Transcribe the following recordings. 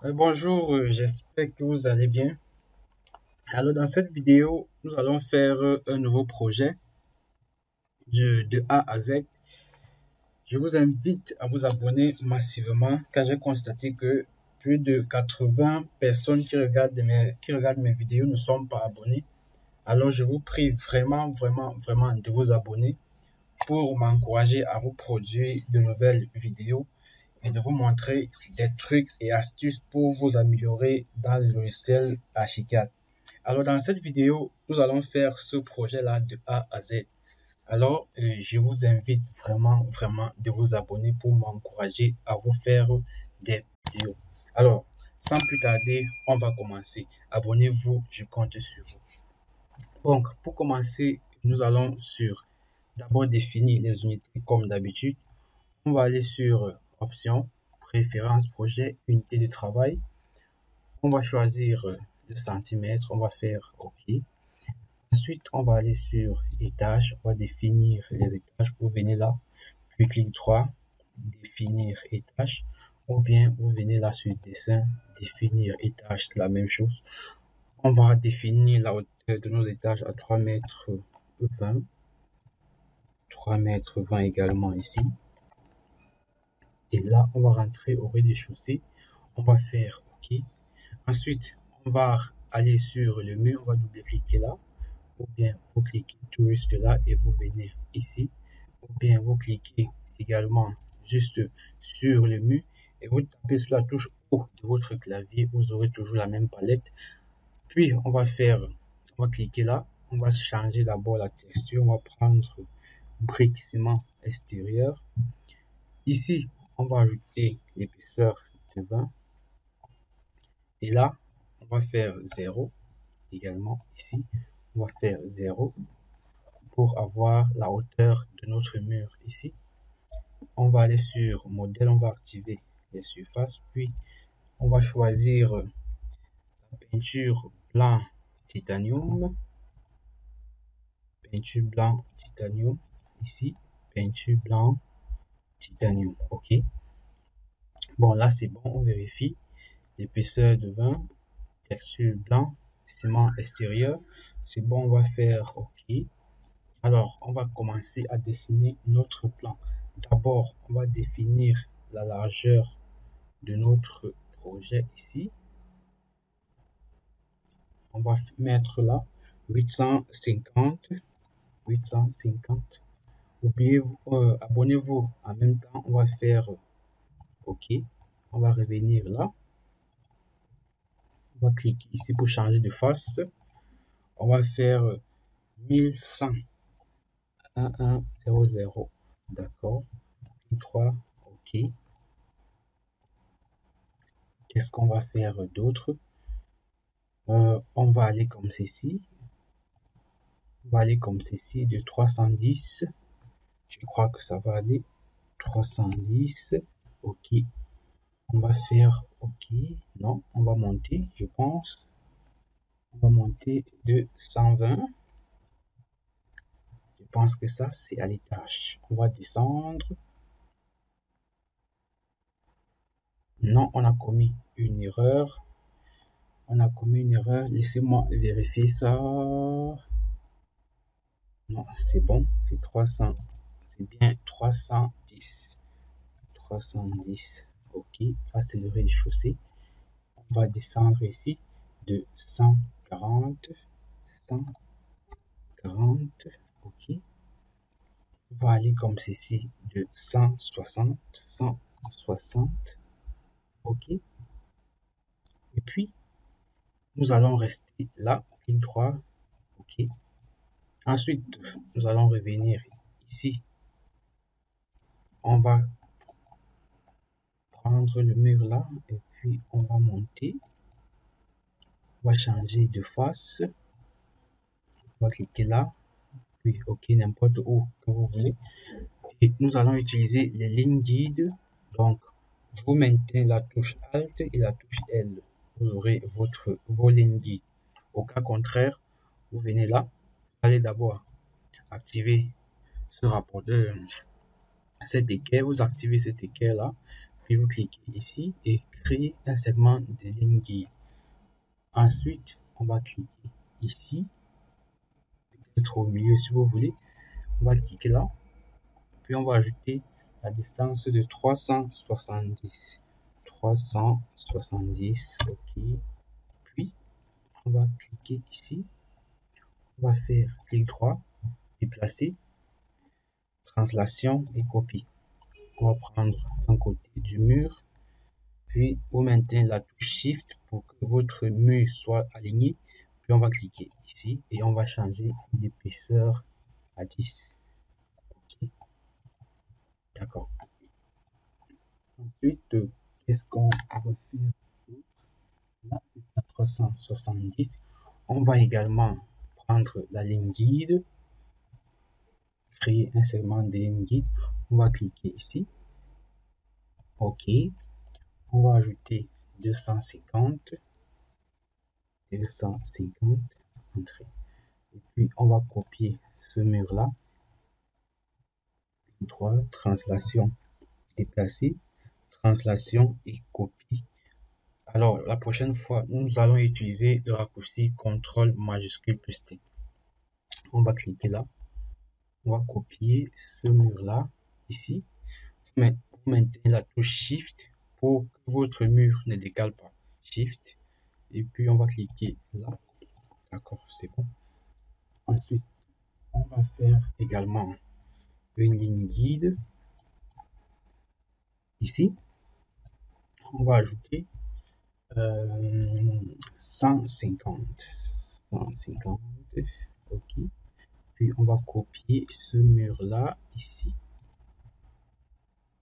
Bonjour, j'espère que vous allez bien. Alors, dans cette vidéo, nous allons faire un nouveau projet de A à Z. Je vous invite à vous abonner massivement car j'ai constaté que plus de 80 personnes qui regardent mes vidéos ne sont pas abonnées. Alors, je vous prie vraiment de vous abonner pour m'encourager à vous produire de nouvelles vidéos et de vous montrer des trucs et astuces pour vous améliorer dans le logiciel Archicad. Alors, dans cette vidéo, nous allons faire ce projet-là de A à Z. Alors, je vous invite vraiment de vous abonner pour m'encourager à vous faire des vidéos. Alors, sans plus tarder, on va commencer. Abonnez-vous, je compte sur vous. Donc, pour commencer, nous allons d'abord définir les unités comme d'habitude. On va aller sur Options, Préférences, Projet, Unité de travail. On va choisir le centimètre, on va faire OK. Ensuite, on va aller sur Étage, on va définir les étages. Vous venez là, puis clic droit, définir étage. Ou bien vous venez là sur Dessin, définir étage, c'est la même chose. On va définir la hauteur de nos étages à 3 mètres 20. 3 mètres 20 également ici. Et là, on va rentrer au rez-de-chaussée. On va faire OK. Ensuite, on va aller sur le mur, on va double-cliquer là. Ou bien vous cliquez tout juste là et vous venez ici. Ou bien vous cliquez également juste sur le mur et vous tapez sur la touche O de votre clavier. Vous aurez toujours la même palette. Puis, on va cliquer là. On va changer d'abord la texture. On va prendre brique ciment extérieur. Ici, on va ajouter l'épaisseur de 20. Et là, on va faire 0 également. Ici, on va faire 0 pour avoir la hauteur de notre mur ici. On va aller sur modèle, on va activer les surfaces, puis on va choisir la peinture blanc titanium, ici, peinture blanc titanium, OK. Bon, là c'est bon, on vérifie l'épaisseur de 20, texture blanc, ciment extérieur, c'est bon, on va faire OK. Alors, on va commencer à dessiner notre plan. D'abord, on va définir la largeur de notre projet ici. On va mettre là 850. Abonnez-vous en même temps. On va faire OK. On va revenir là. On va cliquer ici pour changer de face. On va faire 1100. 1100. D'accord. 3. OK. Qu'est-ce qu'on va faire d'autre? On va aller comme ceci. On va aller comme ceci de 310. Je crois que ça va aller. 310. OK. On va faire OK. Non, on va monter, je pense. On va monter de 120. Je pense que ça, c'est à l'étage. On va descendre. Non, on a commis une erreur. On a commis une erreur. Laissez-moi vérifier ça. Non, c'est bon. C'est 300. C'est bien 310. 310. OK. Là, c'est le rez-de-chaussée. On va descendre ici de 140. 140. OK. On va aller comme ceci de 160. 160. OK. Et puis, nous allons rester là, clic droit. OK. Ensuite, nous allons revenir ici. On va prendre le mur là et puis on va monter. On va changer de face. On va cliquer là. Puis OK, n'importe où que vous voulez. Et nous allons utiliser les lignes guides. Donc, vous maintenez la touche Alt et la touche L. Vous aurez vos lignes guides. Au cas contraire, vous venez là. Vous allez d'abord activer ce rapport de cette équerre. Vous activez cette équerre là. puis vous cliquez ici et créer un segment de ligne guide. Ensuite, on va cliquer ici, peut-être au milieu si vous voulez. On va cliquer là, puis on va ajouter la distance de 370. 370, ok. Puis, on va cliquer ici. On va faire clic droit, déplacer, translation et copie. On va prendre un côté du mur, puis vous maintenez la touche Shift pour que votre mur soit aligné. Puis on va cliquer ici et on va changer l'épaisseur à 10. Ok, d'accord. Ensuite, qu'est-ce qu'on va faire? Là, c'est 470. On va également prendre la ligne guide, créer un segment de ligne guide. On va cliquer ici. OK. On va ajouter 250. 250. Entrée. Et puis, on va copier ce mur-là. Droit, translation, déplacer, translation et copie. Alors, la prochaine fois, nous allons utiliser le raccourci CTRL majuscule plus T. On va cliquer là. On va copier ce mur-là, ici. Vous maintenez la touche Shift pour que votre mur ne décale pas. Shift. Et puis, on va cliquer là. D'accord, c'est bon. Ensuite, on va faire également une ligne guide. Ici, on va ajouter 150. 150. OK. Puis, on va copier ce mur-là, ici.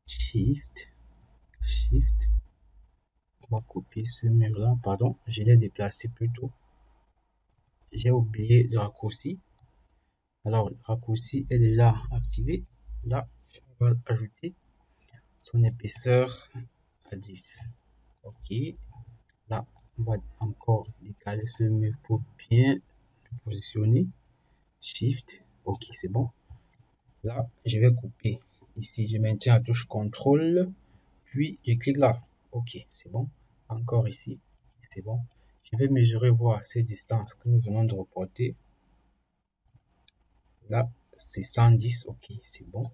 Shift. Shift. On va copier ce mur-là. Pardon, je l'ai déplacé plutôt. J'ai oublié le raccourci. Alors, le raccourci est déjà activé. Là, on va ajouter son épaisseur à 10. OK. Là, on va encore décaler ce mur pour bien positionner. Shift. OK, c'est bon. Là, je vais couper. Ici, je maintiens la touche CTRL. Puis, je clique là. OK, c'est bon. Encore ici. C'est bon. Je vais mesurer, voir cette distance que nous venons de reporter. Là, c'est 110. OK, c'est bon.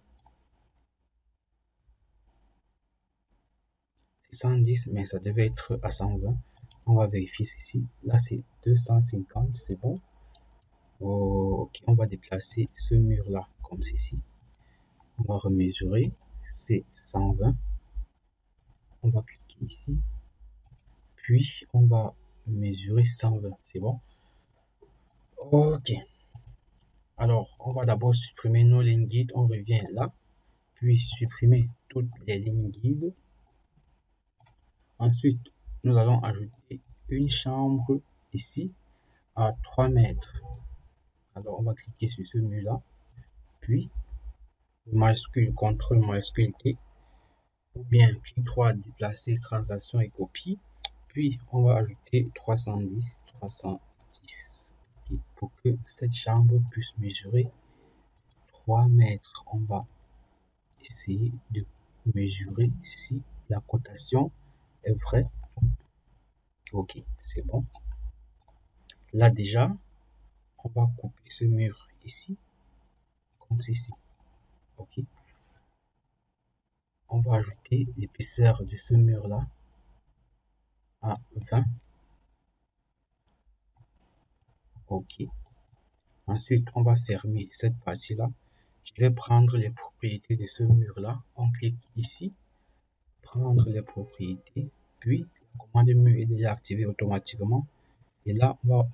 C'est 110, mais ça devait être à 120. On va vérifier ceci. Là, c'est 250. C'est bon. OK, on va déplacer ce mur-là comme ceci. On va remesurer. C'est 120. On va cliquer ici. Puis, on va mesurer 120. C'est bon. OK. Alors, on va d'abord supprimer nos lignes guides. On revient là. Puis, supprimer toutes les lignes guides. Ensuite, nous allons ajouter une chambre ici à 3 mètres. Alors, on va cliquer sur ce mur-là. Puis, majuscule CTRL majuscule T. Ou bien, clic droit, déplacer, translation et copie. Puis, on va ajouter 310. 310. Pour que cette chambre puisse mesurer 3 mètres. On va essayer de mesurer si la cotation est vraie. OK, c'est bon. Là déjà, on va couper ce mur ici, comme ceci. OK. On va ajouter l'épaisseur de ce mur-là à 20. OK. Ensuite, on va fermer cette partie-là. Je vais prendre les propriétés de ce mur-là. On clique ici, prendre les propriétés. Puis, la commande mur est déjà activée automatiquement. Et là, on va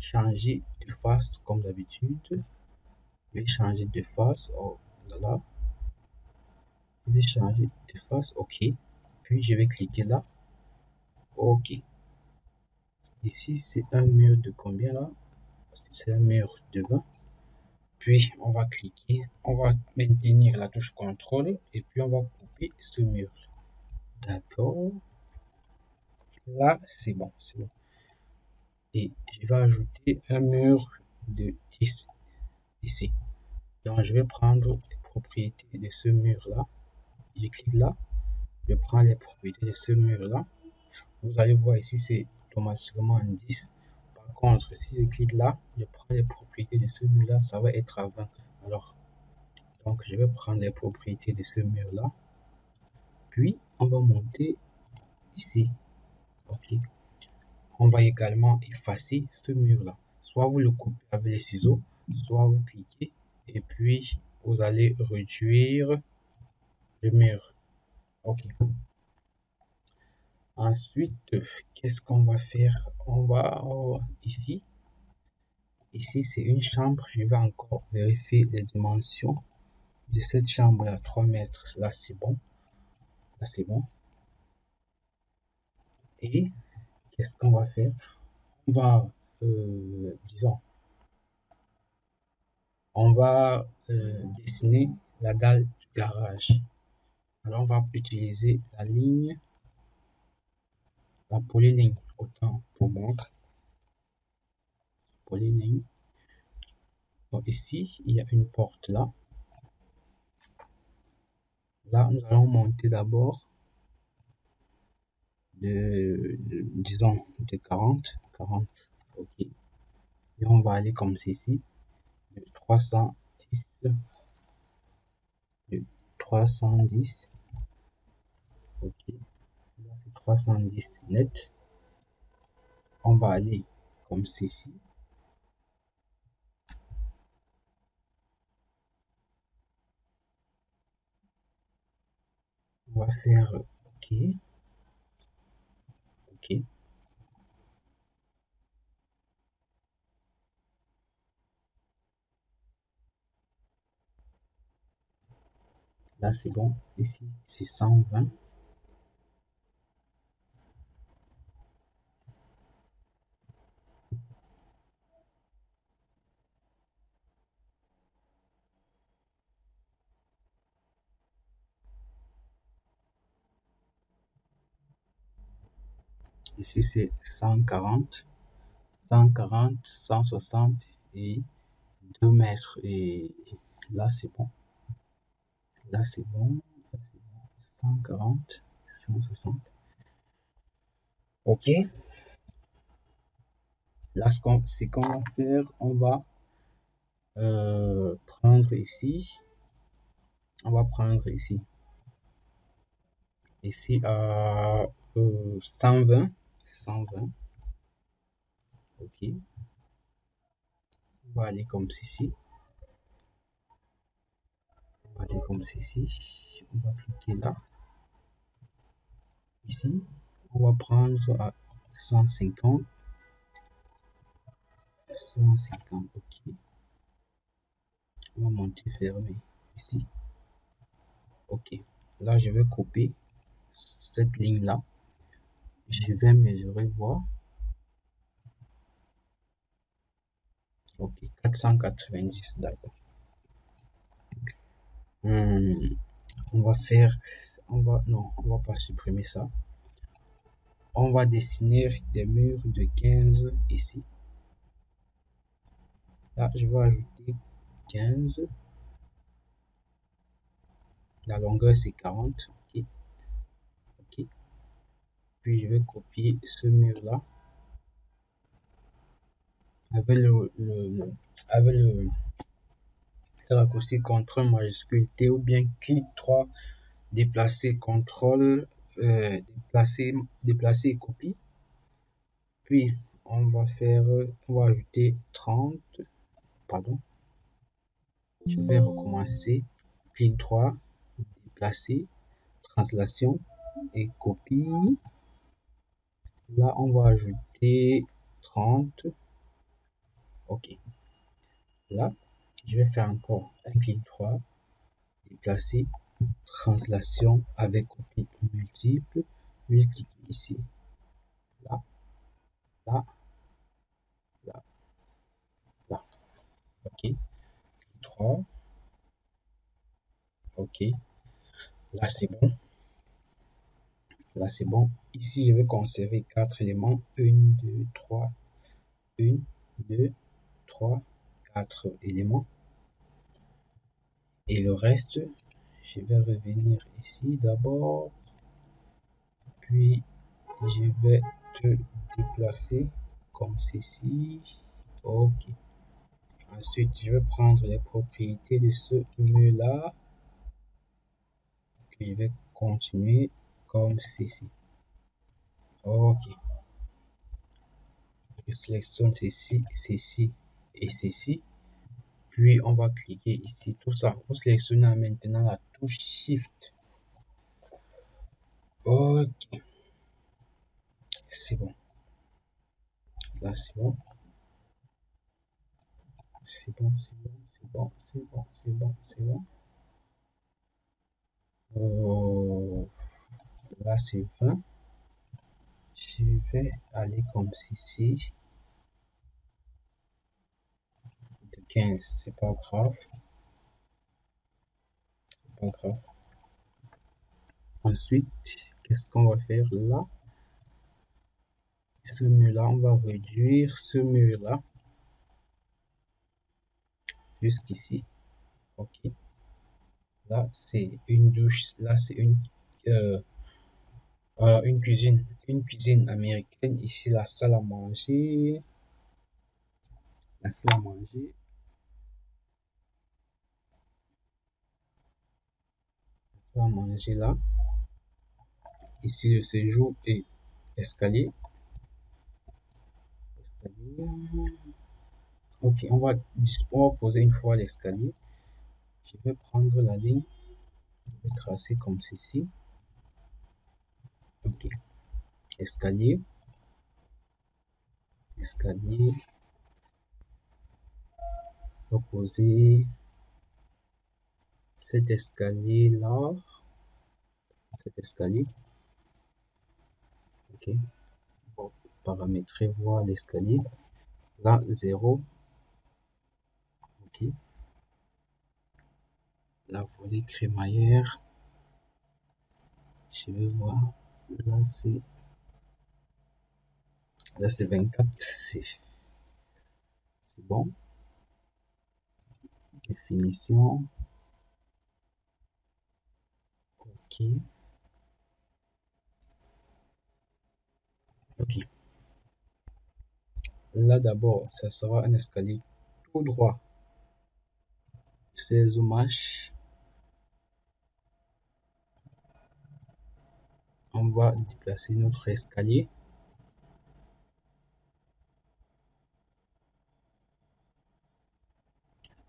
changer de face comme d'habitude. Je vais changer de face. Oh là là. Je vais changer de face. OK. Puis, je vais cliquer là. OK. Ici, c'est un mur de combien là? C'est un mur de 20. Puis, on va cliquer. On va maintenir la touche CTRL. Et puis, on va couper ce mur. D'accord. Là, c'est bon. C'est bon. Et je vais ajouter un mur de 10 ici. Donc, je vais prendre les propriétés de ce mur-là. Je clique là. je prends les propriétés de ce mur-là. Vous allez voir ici, c'est automatiquement un 10. Par contre, si je clique là, je prends les propriétés de ce mur-là, ça va être à 20. Alors, donc je vais prendre les propriétés de ce mur-là. Puis, on va monter ici. OK. On va également effacer ce mur-là. Soit vous le coupez avec les ciseaux, soit vous cliquez et puis vous allez réduire le mur. OK. Ensuite, qu'est-ce qu'on va faire? On va ici. Ici, c'est une chambre. Je vais encore vérifier les dimensions de cette chambre-là. 3 mètres. Là, c'est bon. Là, c'est bon. Et qu'est-ce qu'on va faire? On va, disons, on va dessiner la dalle du garage. Alors, on va utiliser la ligne, la polyligne, autant pour montre. Polyligne. Donc ici, il y a une porte là. Là, nous allons monter d'abord disons, de 40. OK. Et on va aller comme ceci, de 310, de 310. OK. Là, c'est 310 net. On va aller comme ceci. On va faire OK. OK. Là, c'est bon. Ici, c'est 120. Ici, c'est 140, 160 et 2 mètres. Et là, c'est bon. Là, c'est bon. 140, 160. OK. Là, ce qu'on va faire, on va prendre ici. On va prendre ici. Ici à 120. 120. OK. On va aller comme ceci. On va aller comme ceci. On va cliquer là. Ici, on va prendre à 150. 150, OK. On va monter fermer ici. OK. Là, je vais couper cette ligne-là. Je vais mesurer, voir. OK, 490, d'accord. On va faire, non, on va pas supprimer ça. On va dessiner des murs de 15 ici. Là, je vais ajouter 15. La longueur, c'est 40. OK. OK. Puis, je vais copier ce mur-là avec le raccourci CTRL majuscule T ou bien clic 3, déplacer CTRL, déplacer et copier. Puis, on va ajouter 30. Pardon. Je vais recommencer. Clic droit, déplacer, translation et copie. Là, on va ajouter 30. OK. Là, je vais faire encore un clic droit, déplacer, translation avec copie multiple. Je vais cliquer ici. Là, là, là, là. OK. 3. OK. Là, c'est bon. Là, c'est bon. Ici, je vais conserver 4 éléments. 1, 2, 3. 1, 2, 3, 4 éléments. Et le reste, je vais revenir ici d'abord. Puis, je vais te déplacer comme ceci. Ok. Ensuite, je vais prendre les propriétés de ce mur-là. Que je vais continuer comme ceci. Ok. Je sélectionne ceci, ceci et ceci. Puis, on va cliquer ici. Tout ça, vous sélectionnez maintenant la touche Shift. Ok. C'est bon. Là, c'est bon. C'est bon, c'est bon, c'est bon, c'est bon, c'est bon, c'est bon. Là, c'est 20. Je vais aller comme ceci. De 15, c'est pas grave. C'est pas grave. Ensuite, qu'est-ce qu'on va faire là? Ce mur-là, on va réduire ce mur-là jusqu'ici. Ok. Là, c'est une douche. Là, c'est une cuisine américaine. Ici, la salle à manger. La salle à manger. La salle à manger là. Ici, le séjour et escalier. Ok, on va poser une fois l'escalier. Je vais prendre la ligne. Je vais tracer comme ceci. Ok. Escalier. Escalier. On va poser cet escalier là. Cet escalier. Ok. Bon, paramétrer voir l'escalier. Là, 0. Ok. La volée crémaillère. Je vais voir. Là, c'est 24. C'est bon. Définition. Ok. Ok. Là, d'abord, ça sera un escalier tout droit. 16 marches. On va déplacer notre escalier.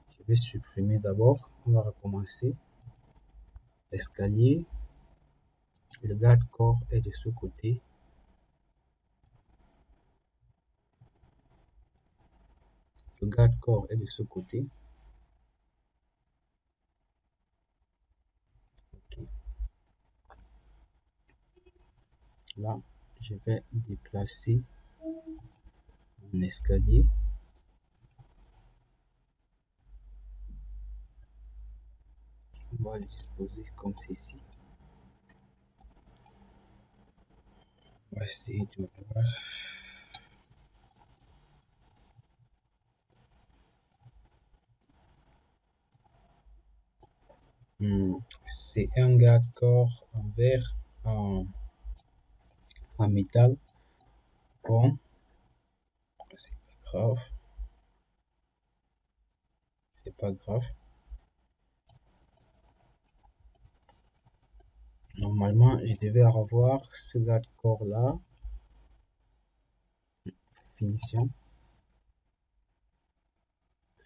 Je vais supprimer d'abord. On va recommencer. Escalier. Le garde-corps est de ce côté. Le garde-corps est de ce côté. Okay. Là, je vais déplacer mon escalier. On va le disposer comme ceci. On va essayer de voir. C'est un garde-corps en verre, en métal. Bon, c'est pas grave. C'est pas grave. Normalement, je devais avoir ce garde-corps là. Finition.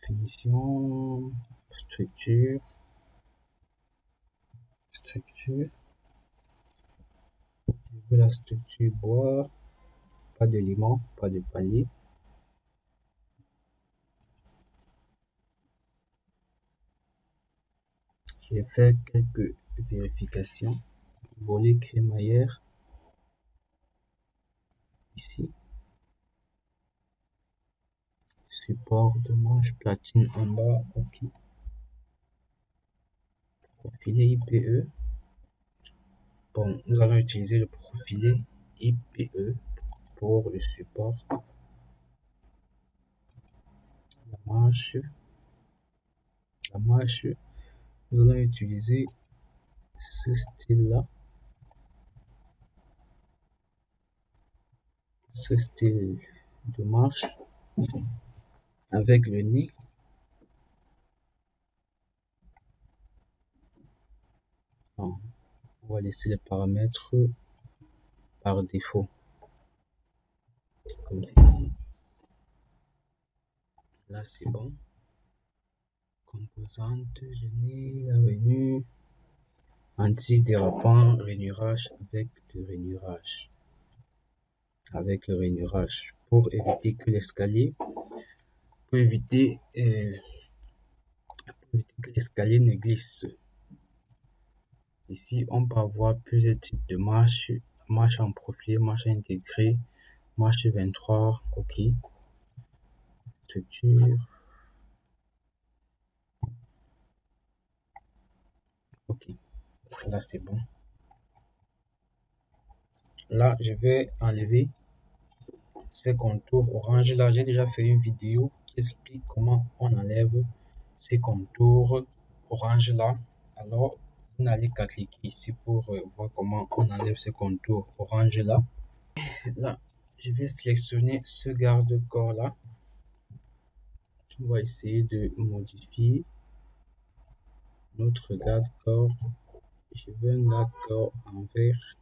Finition. Structure. Structure. Je veux la structure bois. Pas d'éléments, pas de palier. J'ai fait quelques vérifications. Volet crémaillère. Ici. Support de manche platine en bas. Ok. Profilé IPE. Bon, nous allons utiliser le profilé IPE pour le support. La manche. Nous allons utiliser ce style là. ce style de marche avec le nez. On va laisser les paramètres par défaut, comme ceci. Là, c'est bon. Composante, génie, la venue, anti-dérapant, rainurage avec le rainurage. Avec le rainurage pour éviter que l'escalier, pour éviter que l'escalier ne glisse. Ici, on peut avoir plusieurs types de marches, marche en profil, marche intégrée, marche 23, ok. Structure. Ok, là c'est bon. Là, je vais enlever ces contours orange. Là, j'ai déjà fait une vidéo qui explique comment on enlève ces contours orange là. Alors, vous n'allez qu'à cliquer ici pour voir comment on enlève ces contours orange là. Là, je vais sélectionner ce garde-corps là. On va essayer de modifier notre garde-corps. Je veux un garde-corps en vert.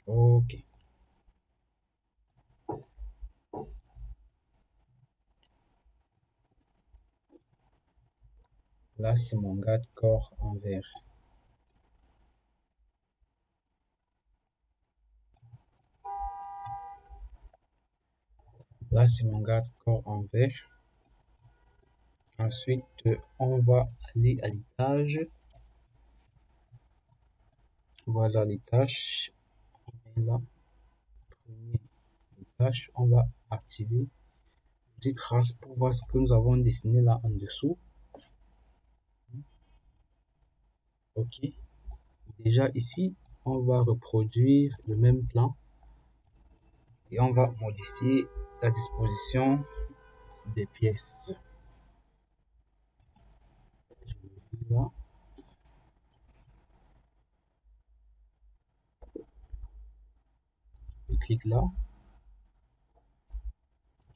Ok. Là, c'est mon garde-corps en vert. Là, c'est mon garde-corps en vert. Ensuite, on va aller à l'étage. Voilà les tâches. Là, premier tâche, on va activer une petite trace pour voir ce que nous avons dessiné là en dessous. Ok. Déjà ici, on va reproduire le même plan et on va modifier la disposition des pièces. Là. Je clique là.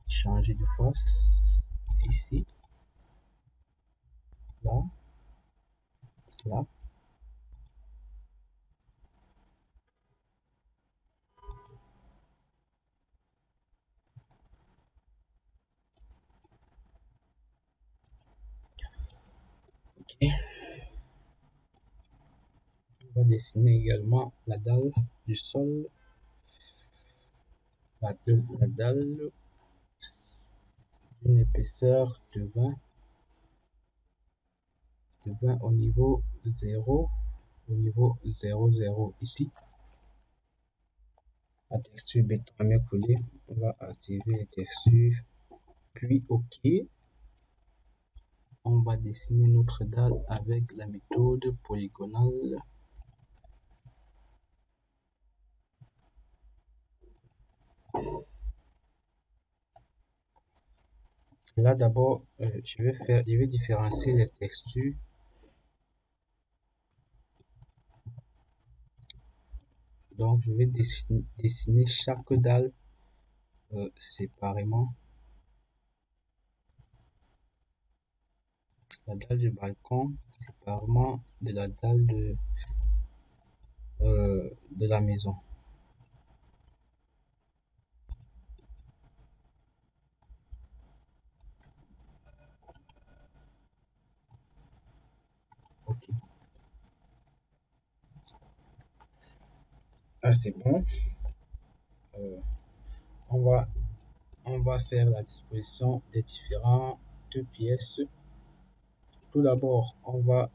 Changer de face. Ici. Là. Là. Ok. On va dessiner également la dalle du sol. La dalle d'une épaisseur de 20 au niveau 0, au niveau 0,0 ici. La texture béton à coulé, on va activer les textures, puis OK. On va dessiner notre dalle avec la méthode polygonale. Là d'abord, je vais différencier les textures. Donc je vais dessiner chaque dalle séparément. La dalle du balcon séparément de la dalle de la maison. Ok. Ah, c'est bon. On va faire la disposition des différentes pièces. Tout d'abord, on va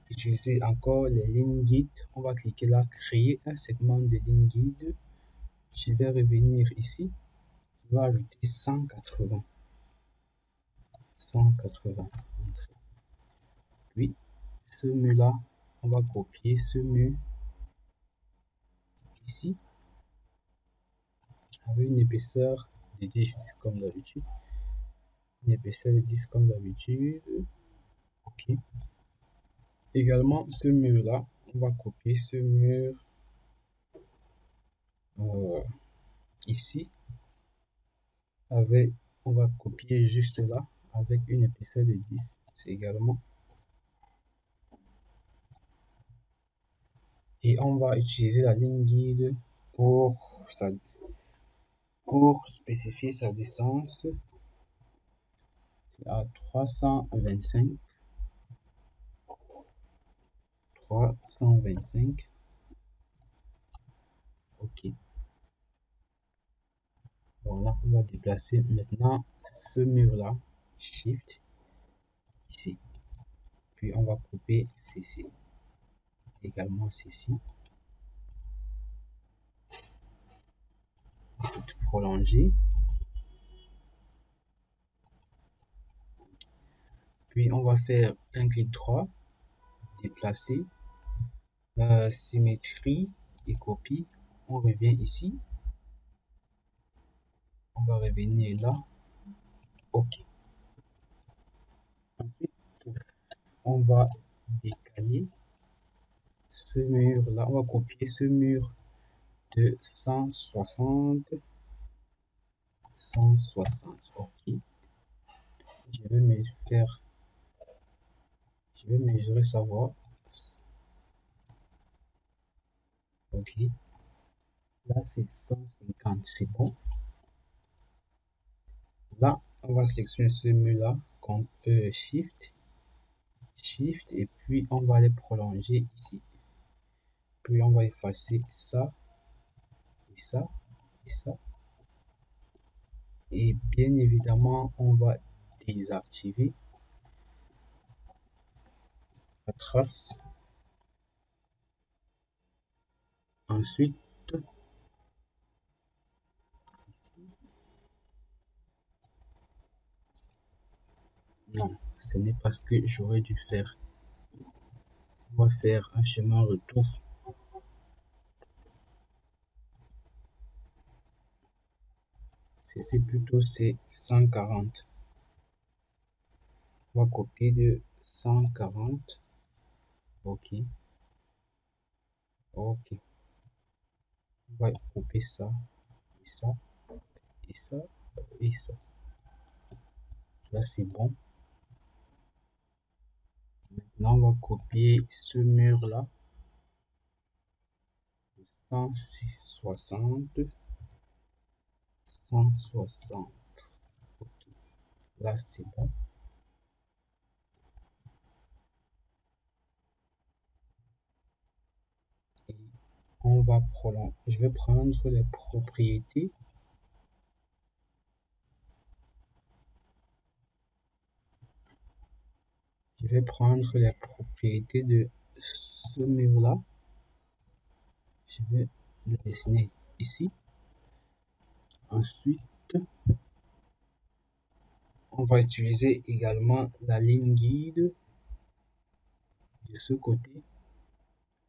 utiliser encore les lignes guides. On va cliquer là, créer un segment de ligne guide. Je vais revenir ici. Je vais ajouter 180. 180. Puis, ce mur-là, on va copier ce mur ici avec une épaisseur de 10 comme d'habitude. Une épaisseur de 10 comme d'habitude. Ok. Également, ce mur-là, on va copier ce mur ici. On va copier juste là avec une épaisseur de 10 également. Et on va utiliser la ligne guide pour spécifier sa distance. C'est à 325. Ok. Voilà, on va déplacer maintenant ce mur-là. Shift ici. Puis on va couper ceci. Également ceci. Tout prolonger. Puis on va faire un clic droit, déplacer, symétrie et copie. On revient ici. On va revenir là. Ok. Ensuite, on va décaler ce mur là. On va copier ce mur de 160. Ok. Je vais mesurer sa voie. Ok. Là, c'est 150. C'est bon. Là, on va sélectionner ce mur-là. Shift. Et puis, on va les prolonger ici. Puis, on va effacer ça. Et ça. Et ça. Et bien évidemment, on va désactiver la trace. Ensuite, non, ce n'est pas ce que j'aurais dû faire. On va faire un chemin retour. C'est plutôt c'est 140. On va copier de 140. Ok. Ok. On va couper ça. Et ça. Et ça. Et ça. Là, c'est bon. Maintenant, on va copier ce mur-là. 160. 160. Okay. Là, c'est bon. Et on va prolonger. Je vais prendre les propriétés. Je vais prendre les propriétés de ce mur-là. Je vais le dessiner ici. Ensuite, on va utiliser également la ligne guide de ce côté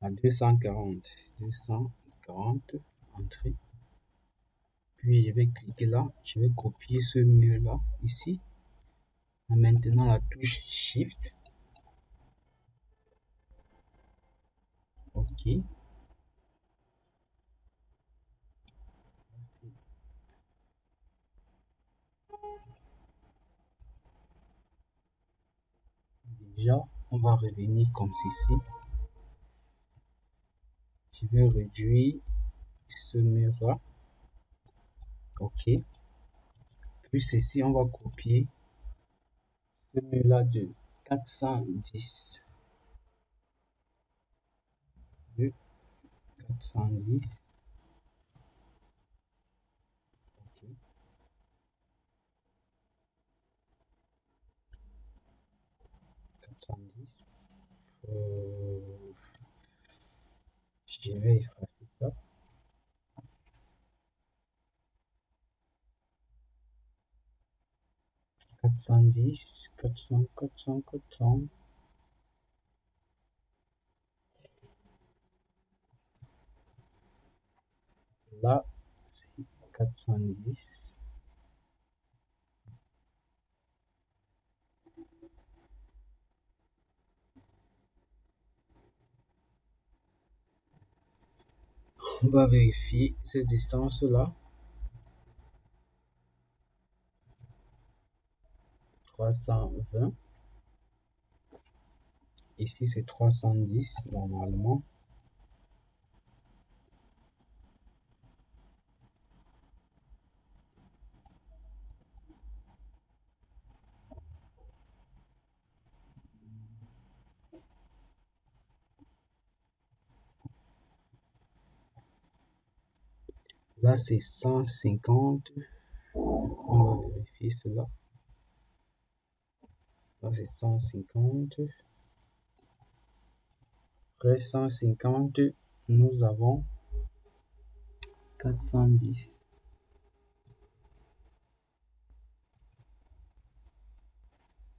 à 240. 240, entrée. Puis je vais cliquer là. Je vais copier ce mur-là ici. En maintenant la touche Shift. Ok. Déjà, on va revenir comme ceci. Je vais réduire ce mur-là. Ok. Puis ceci, on va copier ce mur-là de 410. De 410. Ok. 410. Je vais effacer ça. 410, 400, 400, 400. Là, c'est 410. On va vérifier cette distance-là. 320. Ici, c'est 310 normalement. Là, c'est 150. On va vérifier cela. Là, c'est 150. Après 150, nous avons 410.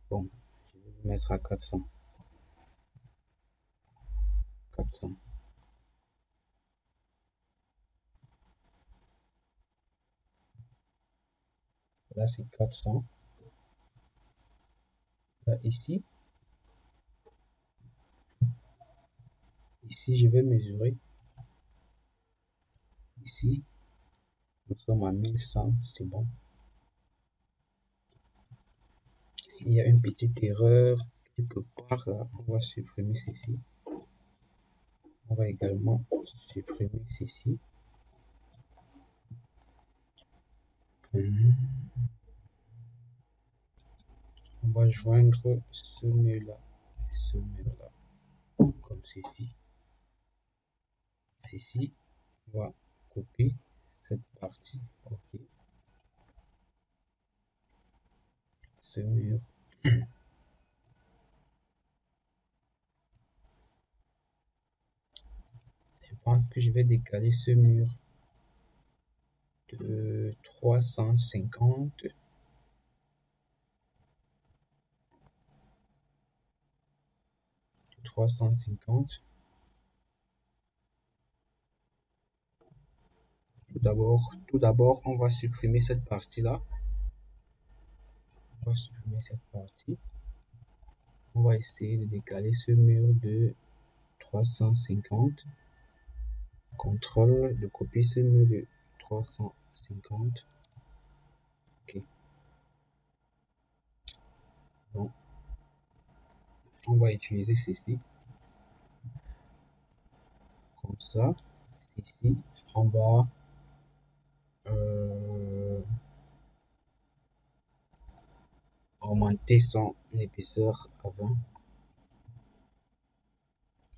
Bon, je vais le mettre à 400. 400. Là, c'est 400. Là, ici, je vais mesurer. Ici, nous sommes à 1100, c'est bon. Il y a une petite erreur quelque part là. On va supprimer ceci. On va également supprimer ceci. On va joindre ce mur-là et ce mur-là, comme ceci. Ceci, on va copier cette partie. OK. Ce mur. Je pense que je vais décaler ce mur de 350. Tout d'abord, on va supprimer cette partie-là. On va supprimer cette partie. On va essayer de décaler ce mur de 350. Contrôle de copier ce mur de 350. OK. Bon. On va utiliser ceci. Comme ça. Ici, on va augmenter son épaisseur à 20.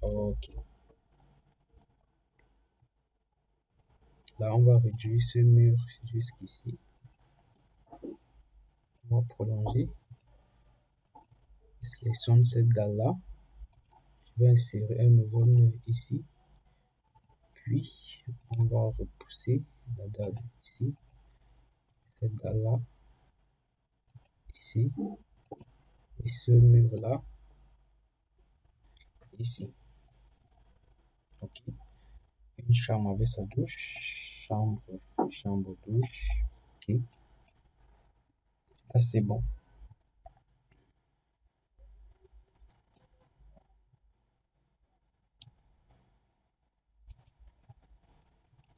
OK. Là, on va réduire ce mur jusqu'ici. On va prolonger. Je sélectionne cette dalle-là. Je vais insérer un nouveau nœud ici. Puis, on va repousser la dalle ici. Cette dalle-là. Ici. Et ce mur-là. Ici. OK. Une chambre avec sa douche. Chambre, douche. OK. Là, c'est bon.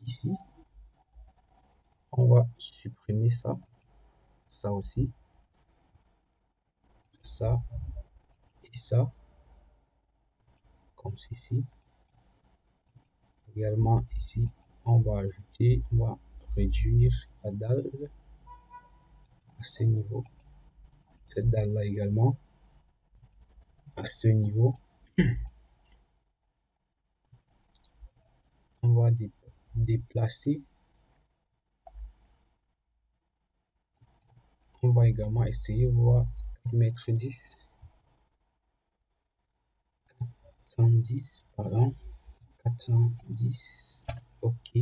Ici, on va supprimer ça. Ça aussi. Ça. Et ça. Comme ceci. Également, ici, on va ajouter, on va réduire la dalle à ce niveau. Cette dalle-là également à ce niveau. On va déplacer. On va également essayer voir 4,10 m. 410, pardon. 410. OK.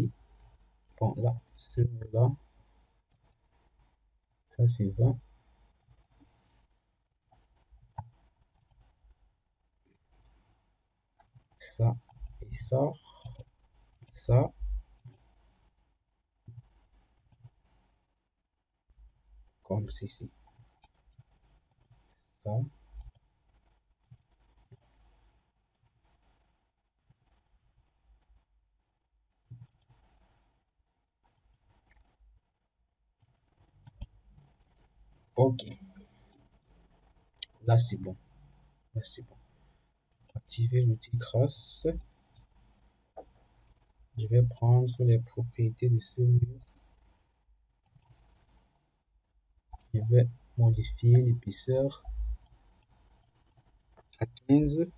Bon, là, celui-là. Ça, c'est 20. Ça et ça. Ça. Comme ceci. Ça. Ok, là c'est bon. Là c'est bon. Activer l'outil trace. Je vais prendre les propriétés de ce mur. Je vais modifier l'épaisseur à 15.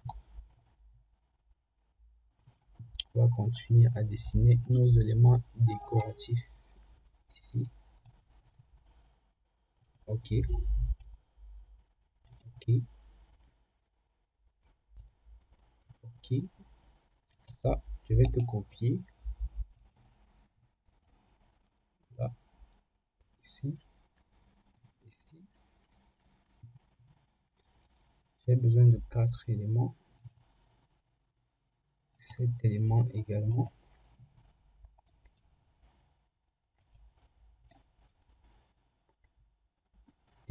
On va continuer à dessiner nos éléments décoratifs ici. Ok, ok, ok. Ça, je vais te copier là, ici, ici. J'ai besoin de 4 éléments. Cet élément également.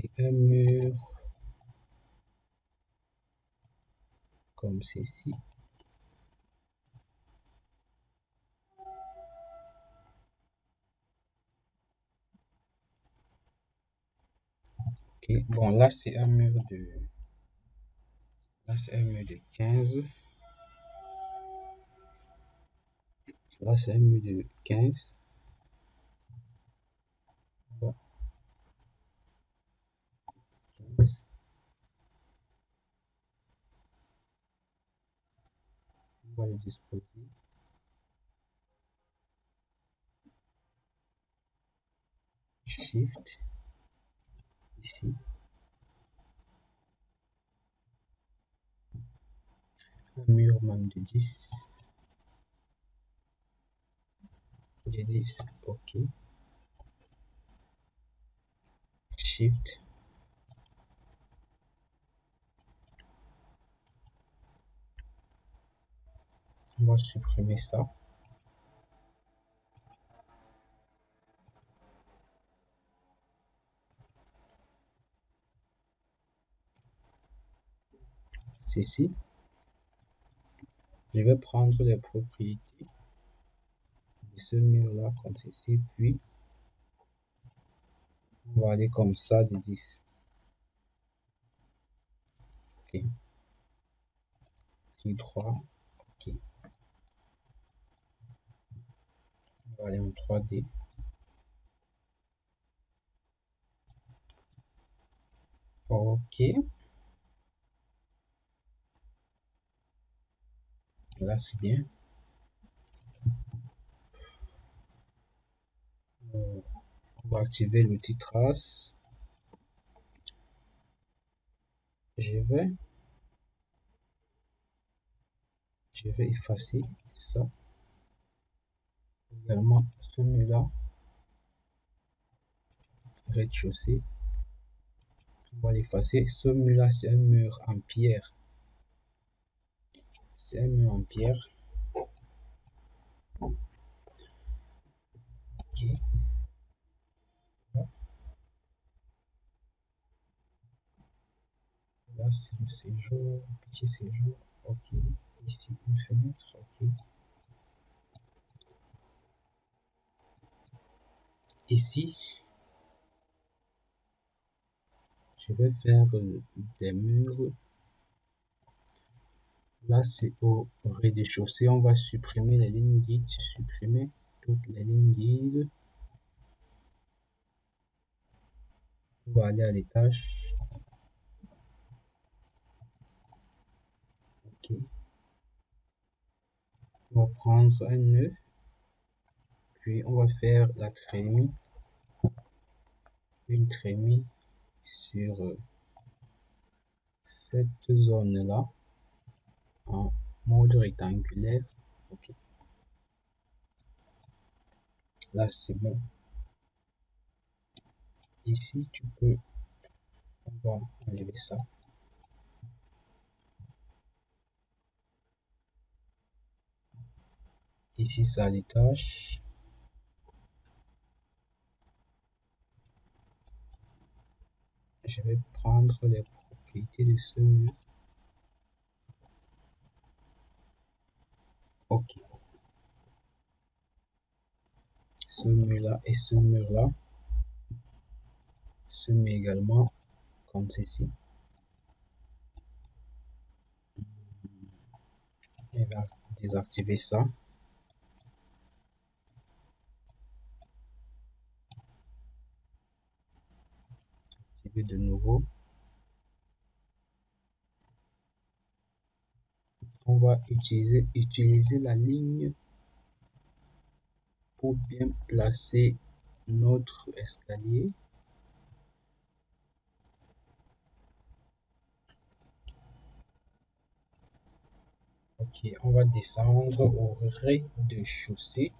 Et un mur comme ceci. Ok, bon là c'est un mur de 15. Là c'est un mur de 15. Bon, 15. On va le disposer Shift ici. Un mur même de 10. De 10. Ok. Shift. On va supprimer ça. Ceci. Je vais prendre les propriétés de ce mur là comme ceci, puis on va aller comme ça de 10. Ok. Ici 3. Ok. On va aller en 3D. Ok. Là c'est bien. On va activer l'outil trace. Je vais effacer ça. Également ce mur là, rez-de-chaussée. On va l'effacer. Ce mur là c'est un mur en pierre. C'est un mur en pierre. Ok. Là c'est le séjour, petit séjour. Ok. Ici une fenêtre. Ok. Ici, je vais faire des murs. Là, c'est au rez-de-chaussée. On va supprimer les lignes guides. Supprimer toutes les lignes guides. On va aller à l'étage. Ok. On va prendre un nœud. Puis, on va faire la trémie. Une trémie sur cette zone-là en mode rectangulaire. Ok. Là, c'est bon. Ici, tu peux. On va enlever ça. Ici, c'est à l'étage. Je vais prendre les propriétés de ce mur. Ok. Ce mur là et ce mur là semer également comme ceci. Et va désactiver ça. Activer de nouveau. On va utiliser la ligne pour bien placer notre escalier. Ok, on va descendre au rez-de-chaussée.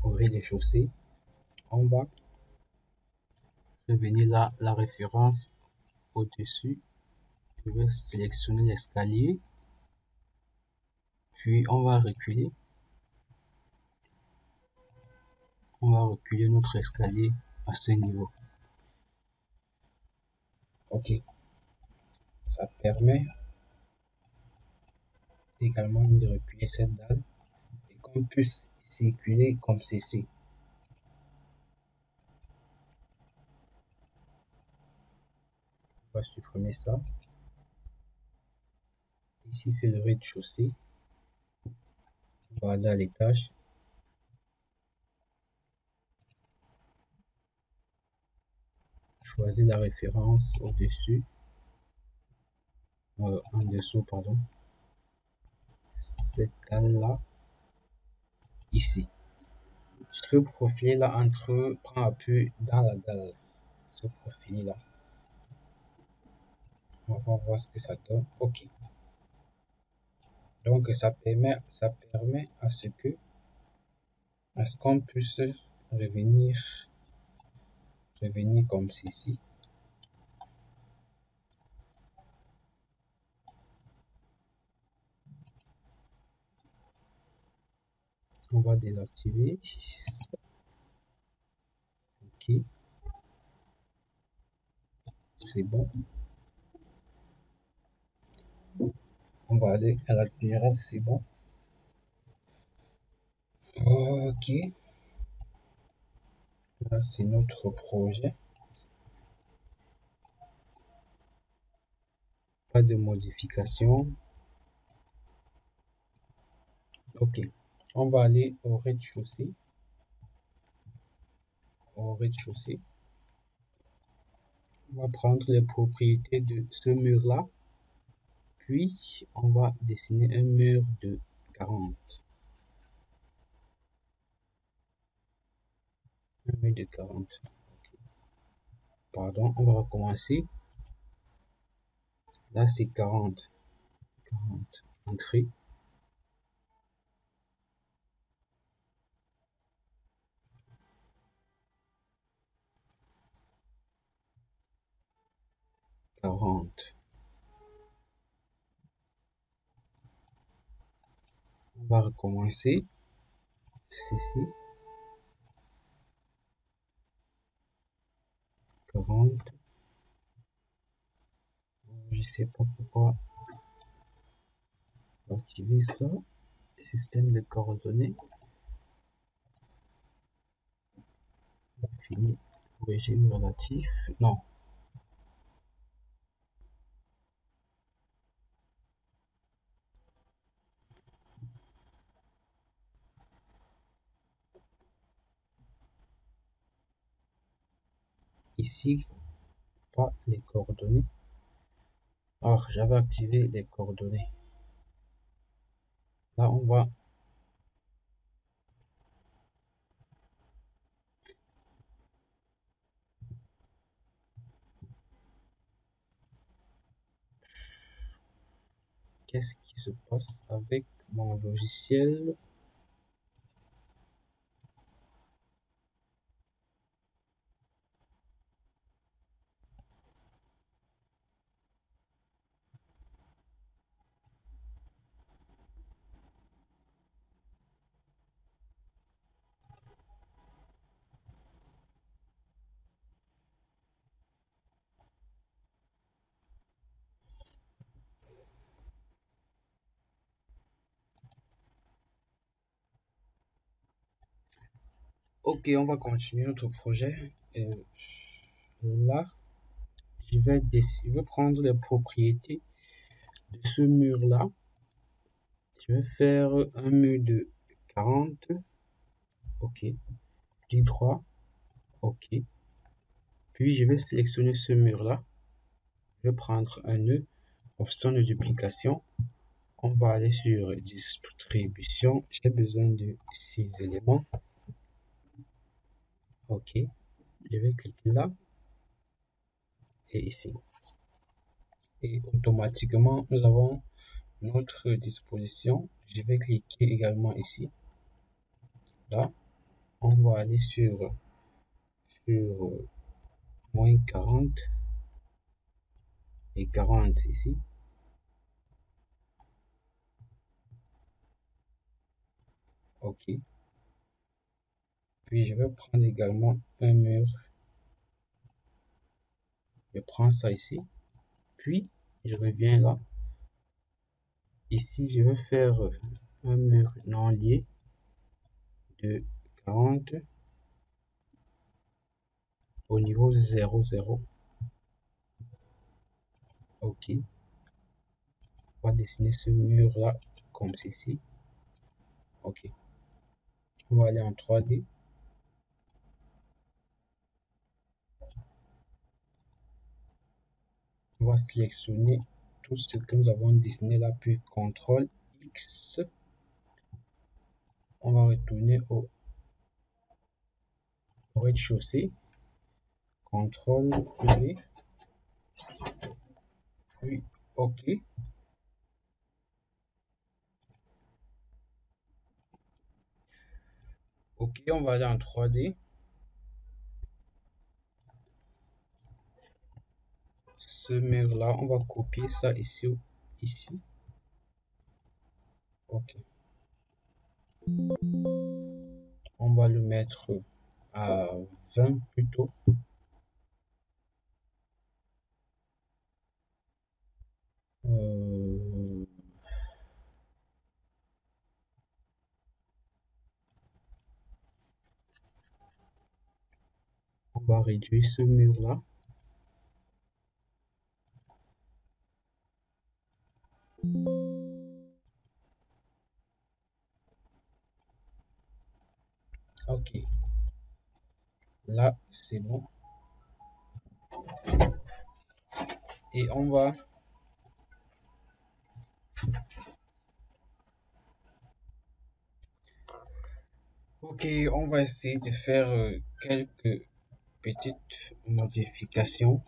Au rez-de-chaussée, on va revenir là, la référence au-dessus. Je vais sélectionner l'escalier. Puis on va reculer. On va reculer notre escalier à ce niveau. Ok. Ça permet également de reculer cette dalle et qu'on puisse circuler comme ceci. On va supprimer ça. Ici, c'est le rez-de-chaussée. On va aller à l'étage. Choisir la référence au-dessus. En dessous, pardon. Cette dalle-là. Ici. Ce profil-là prend appui dans la dalle. Ce profil-là. On va voir ce que ça donne. Ok. Donc ça permet à ce qu'on puisse revenir comme ceci. On va désactiver. Ok. C'est bon. On va aller à la terrasse, c'est bon. Ok. Là, c'est notre projet. Pas de modification. Ok. On va aller au rez-de-chaussée. Au rez-de-chaussée. On va prendre les propriétés de ce mur-là. Puis, on va dessiner un mur de 40. Un mur de 40. Okay. Pardon, on va recommencer. Là, c'est 40. 40. Entrée. 40. On va recommencer. Ceci. 40. Je sais pas pourquoi. On va activer ça. Système de coordonnées. Fini. Régime relatif. Non. Ici, pas les coordonnées. Alors, j'avais activé les coordonnées. Là, on va qu'est-ce qui se passe avec mon logiciel? Ok, on va continuer notre projet. là, je vais prendre les propriétés de ce mur-là. Je vais faire un mur de 40. OK. Clic droit. OK. Puis, je vais sélectionner ce mur-là. Je vais prendre un nœud. Option de duplication. On va aller sur distribution. J'ai besoin de 6 éléments. OK. Je vais cliquer là et ici. Et automatiquement, nous avons notre disposition. Je vais cliquer également ici. Là, on va aller sur moins 40 et 40 ici. OK. Puis je vais prendre également un mur. Je prends ça ici. Puis je reviens là. Ici, je vais faire un mur non lié de 40 au niveau 0, 0. OK. On va dessiner ce mur là comme ceci. OK. On va aller en 3D. On va sélectionner tout ce que nous avons dessiné là, puis CTRL X. On va retourner au rez-de-chaussée. CTRL V. Puis OK. OK, on va aller en 3D. Ce mur là, on va copier ça ici. OK. On va le mettre à 20 plutôt. On va réduire ce mur là. OK. Là, c'est bon. Et on va OK, on va essayer de faire quelques petites modifications,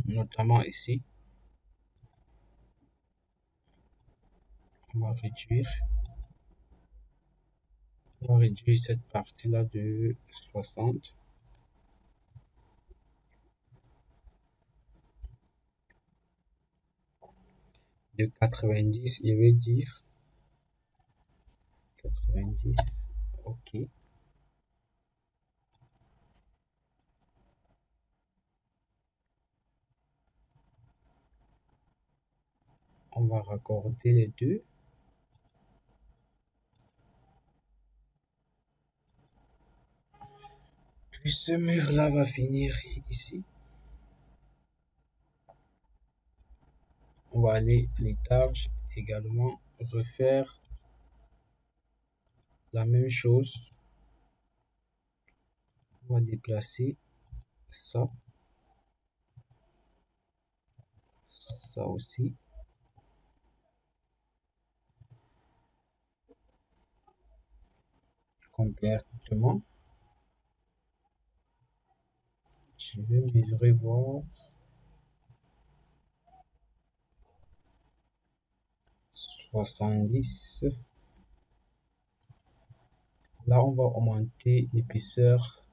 notamment ici. On va réduire cette partie-là de 60. De 90, je vais dire 90. OK. On va raccorder les deux. Puis ce mur-là va finir ici. On va aller l'étage également, refaire la même chose. On va déplacer ça. Ça aussi. Complètement. Je vais mesurer voir 70. Là, on va augmenter l'épaisseur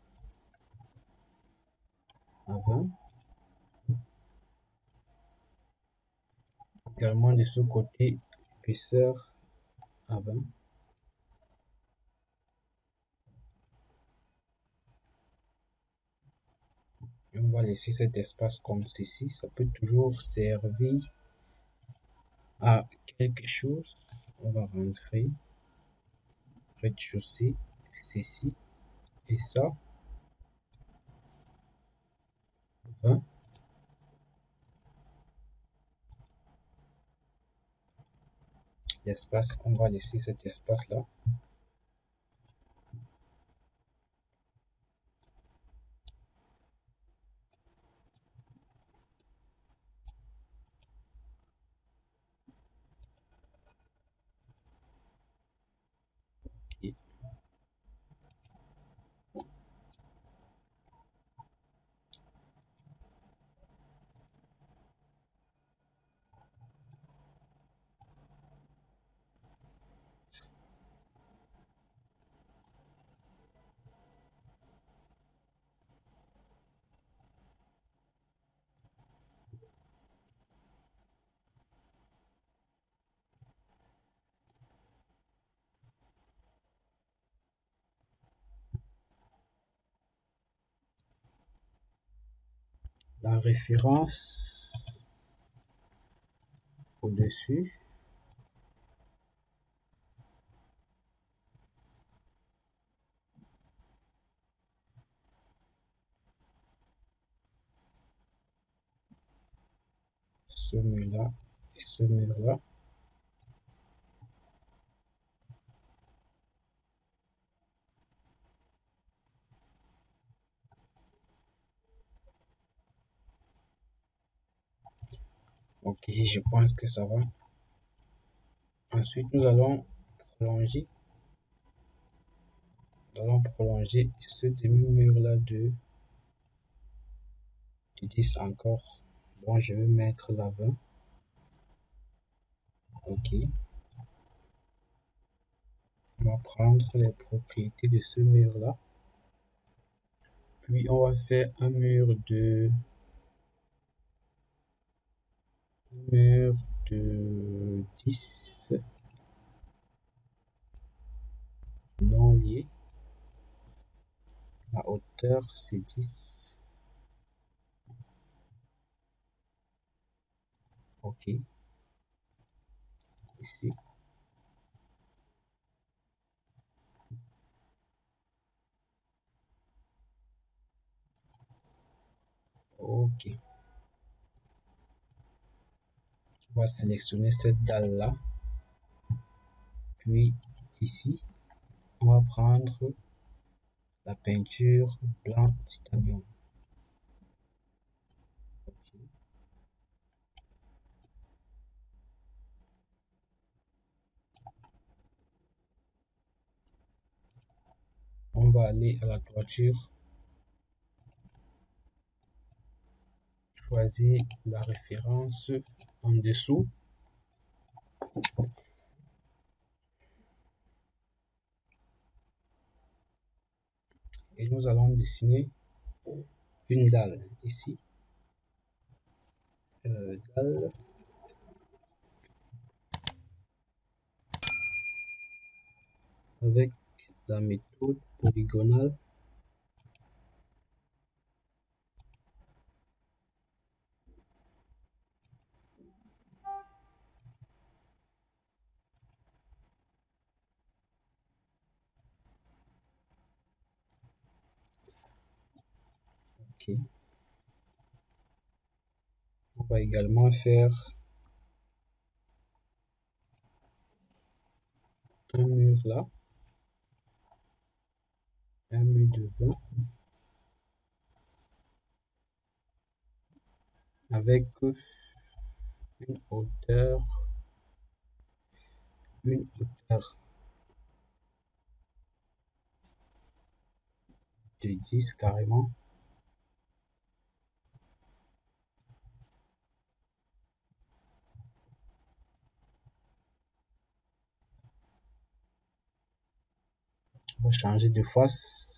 à 20. Également de ce côté, l'épaisseur à 20. Et on va laisser cet espace comme ceci. Ça peut toujours servir à quelque chose. On va rentrer, rez-de-chaussée, ceci et ça, 20. L'espace, on va laisser cet espace-là. Et la référence au-dessus. Ce mur-là et ce mur-là. Ok, je pense que ça va. Ensuite, prolonger. Nous allons prolonger ce demi-mur-là de 10 encore. Bon, je vais mettre la 20. Ok. On va prendre les propriétés de ce mur-là. Puis, on va faire un mur de 10 non liés. La hauteur, c'est 10. Ok. Ici. Ok. On va sélectionner cette dalle-là. Puis, ici, on va prendre la peinture blanc titanium. Ok. On va aller à la toiture, choisir la référence en dessous et nous allons dessiner une dalle ici. Dalle avec la méthode polygonale. Ok. On va également faire un mur là, un mur de 20 avec une hauteur, une hauteur de 10 carrément. On va changer de face.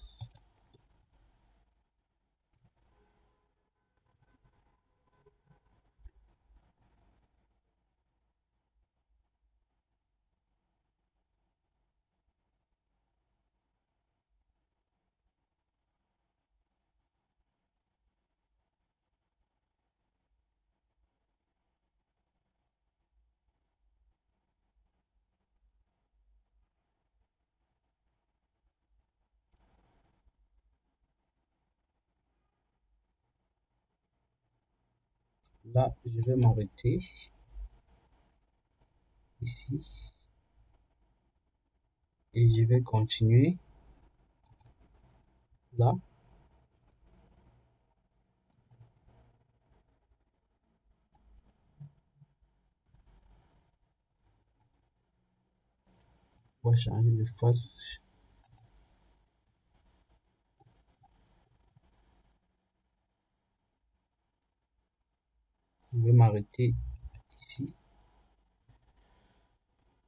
Là, je vais m'arrêter ici et je vais continuer là. On va changer de face. Je vais m'arrêter ici.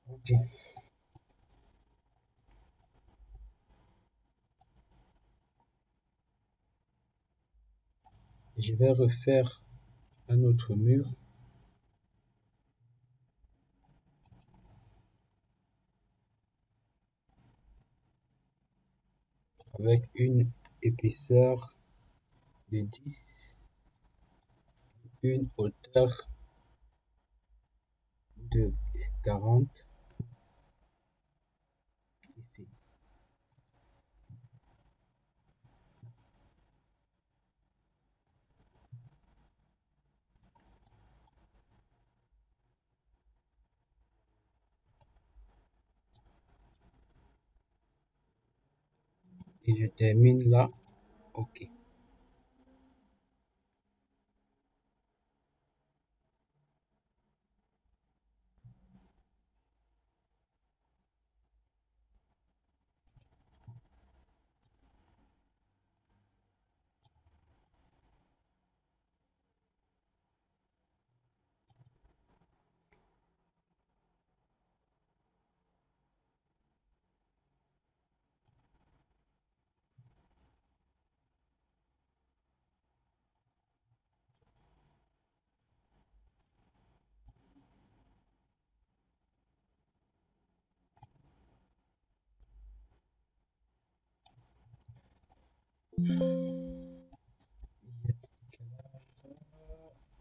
Ok. Je vais refaire un autre mur avec une épaisseur de 10, une hauteur de 40 ici. Et je termine là. Ok.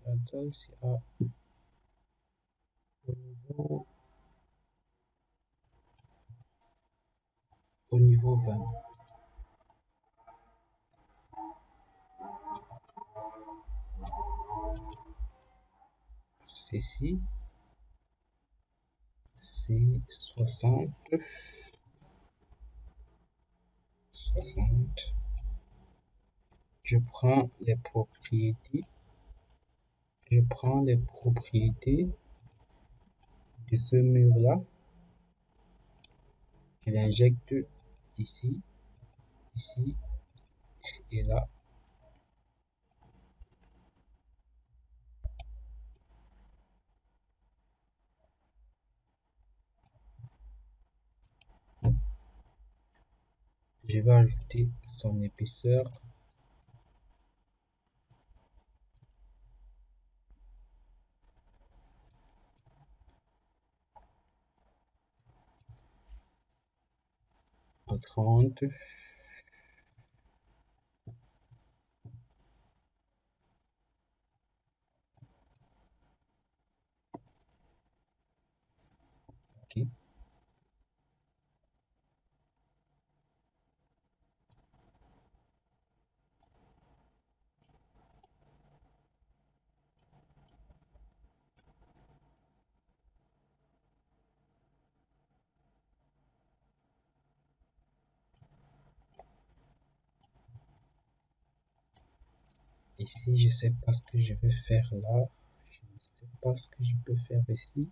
La taille c'est à au niveau 20. Ceci, c'est 60. 60. Je prends les propriétés. Je prends les propriétés de ce mur-là. Je l'injecte ici, ici et là. Je vais ajouter son épaisseur. À 30. Ok. Ici, je sais pas ce que je vais faire là. Je ne sais pas ce que je peux faire ici.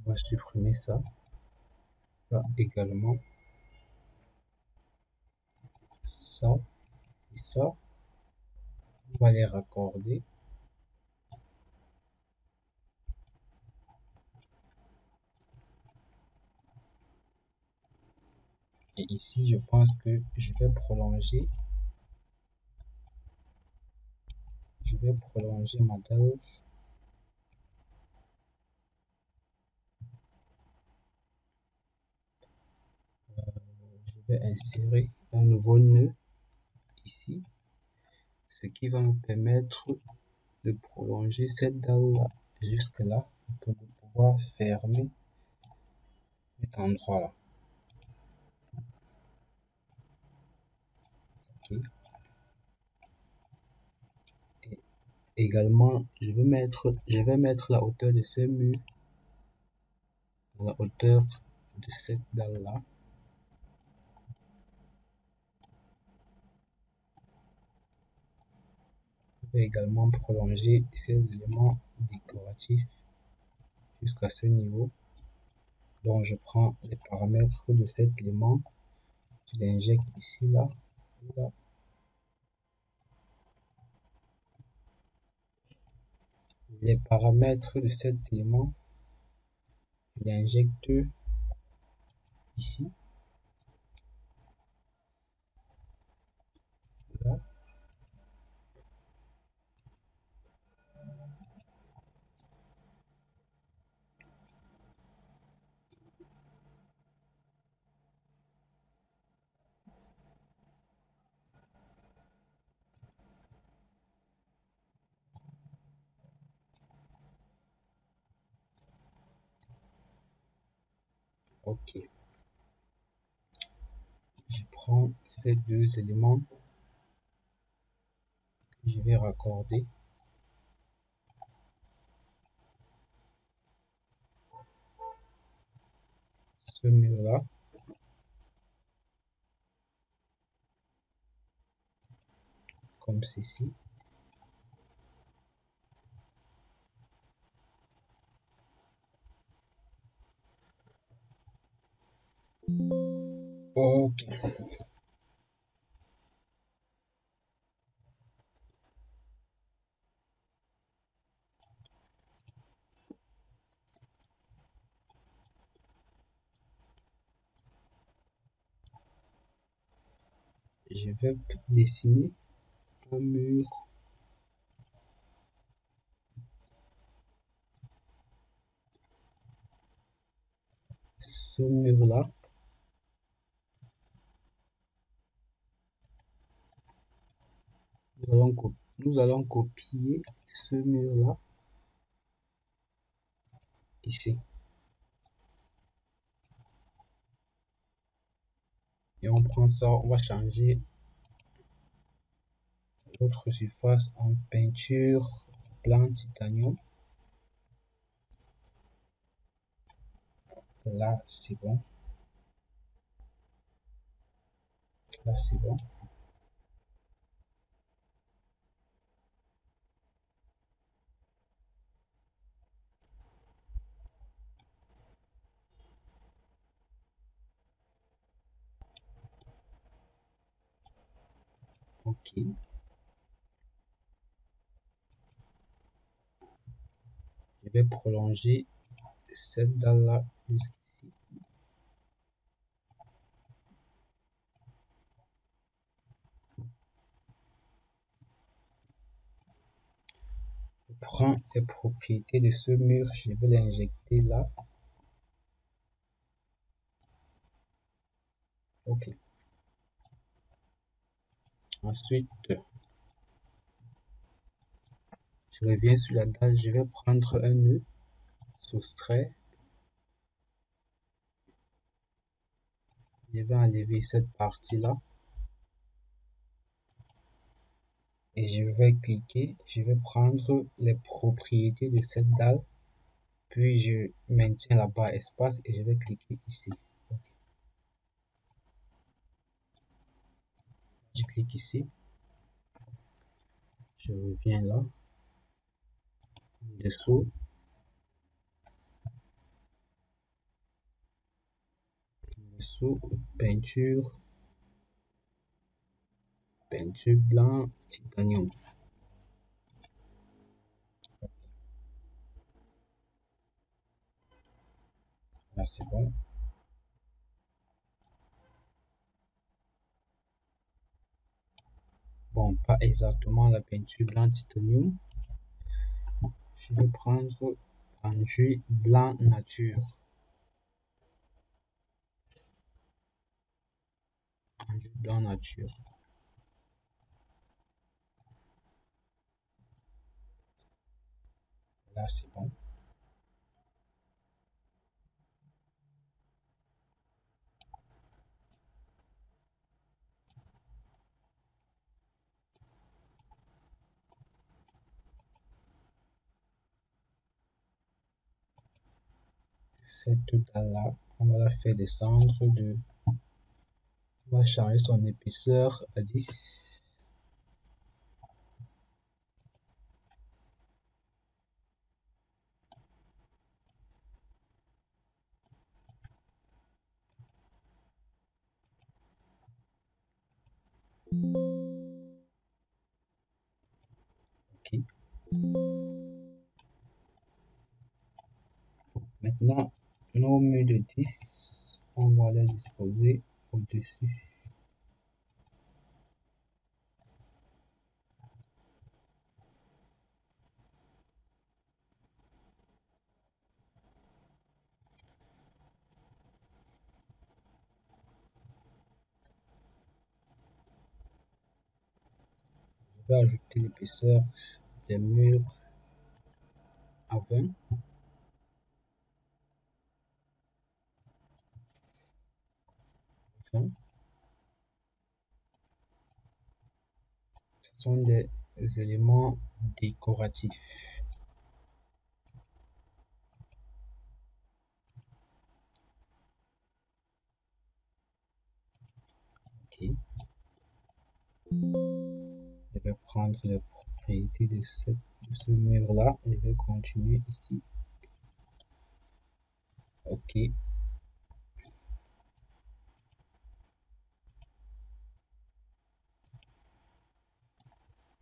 On va supprimer ça. Ça également. Ça et ça. On va les raccorder. Et ici, je pense que je vais prolonger. Je vais prolonger ma dalle. vais insérer un nouveau nœud ici, ce qui va me permettre de prolonger cette dalle-là jusque là pour pouvoir fermer cet endroit-là. Okay. Et également, je vais mettre la hauteur de ce mur à la hauteur de cette dalle-là. Je vais également prolonger ces éléments décoratifs jusqu'à ce niveau. Donc je prends les paramètres de cet élément, je l'injecte ici, là, là. Les paramètres de cet élément, je l'injecte ici, là. Ok. Je prends ces deux éléments que je vais raccorder. Ce mur-là. Comme ceci. Ok. Je vais dessiner un mur. Ce mur-là. Nous allons copier ce mur-là ici. Et on prend ça, on va changer notre surface en peinture blanc titanium. Là, c'est bon. Là, c'est bon. Ok. Je vais prolonger cette dalle-là jusqu'ici. Je prends les propriétés de ce mur, je vais l'injecter là. Ok. Ensuite, je reviens sur la dalle, je vais prendre un nœud, soustraire. Je vais enlever cette partie-là. Et je vais cliquer, je vais prendre les propriétés de cette dalle. Puis je maintiens la barre espace et je vais cliquer ici. Je clique ici. Je reviens là. Dessous. Dessous, peinture blanc titanium. Là c'est bon. Bon, pas exactement la peinture blanc titanium. Je vais prendre un jus blanc nature. Ajoute dans nature. Là, c'est bon. Cette totale-là, on va la faire descendre de... On va changer son épaisseur à 10. Ok. Maintenant, nos murs de 10, on va les disposer au-dessus. Je vais ajouter l'épaisseur des murs à 20. 20. Ce sont des éléments décoratifs. Ok. Je vais prendre les propriétés de ce mur-là. Je vais continuer ici. Ok.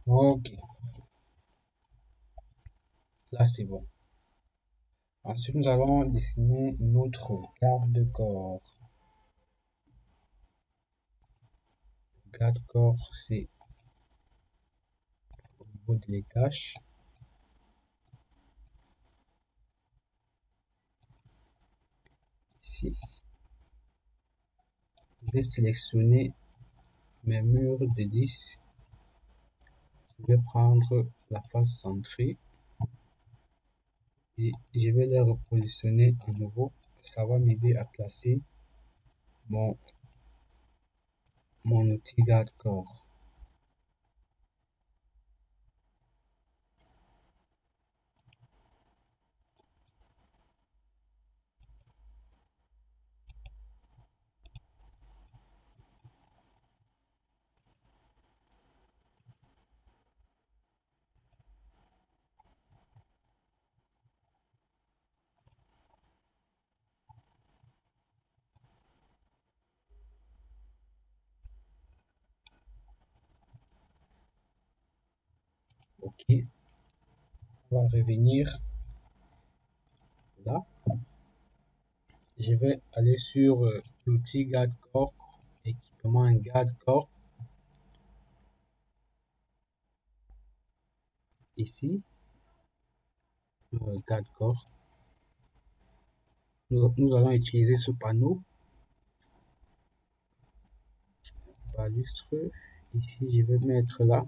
Ok. Là, c'est bon. Ensuite, nous allons dessiner notre garde-corps. Garde-corps, c'est au niveau des tâches. Ici. Je vais sélectionner mes murs de 10. Je vais prendre la face centrée et je vais les repositionner à nouveau. Ça va m'aider à placer mon outil garde-corps. Ok, on va revenir là. Je vais aller sur l'outil garde-corps, équipement garde-corps. Ici, garde-corps. Nous allons utiliser ce panneau. Balustre. Ici, je vais mettre là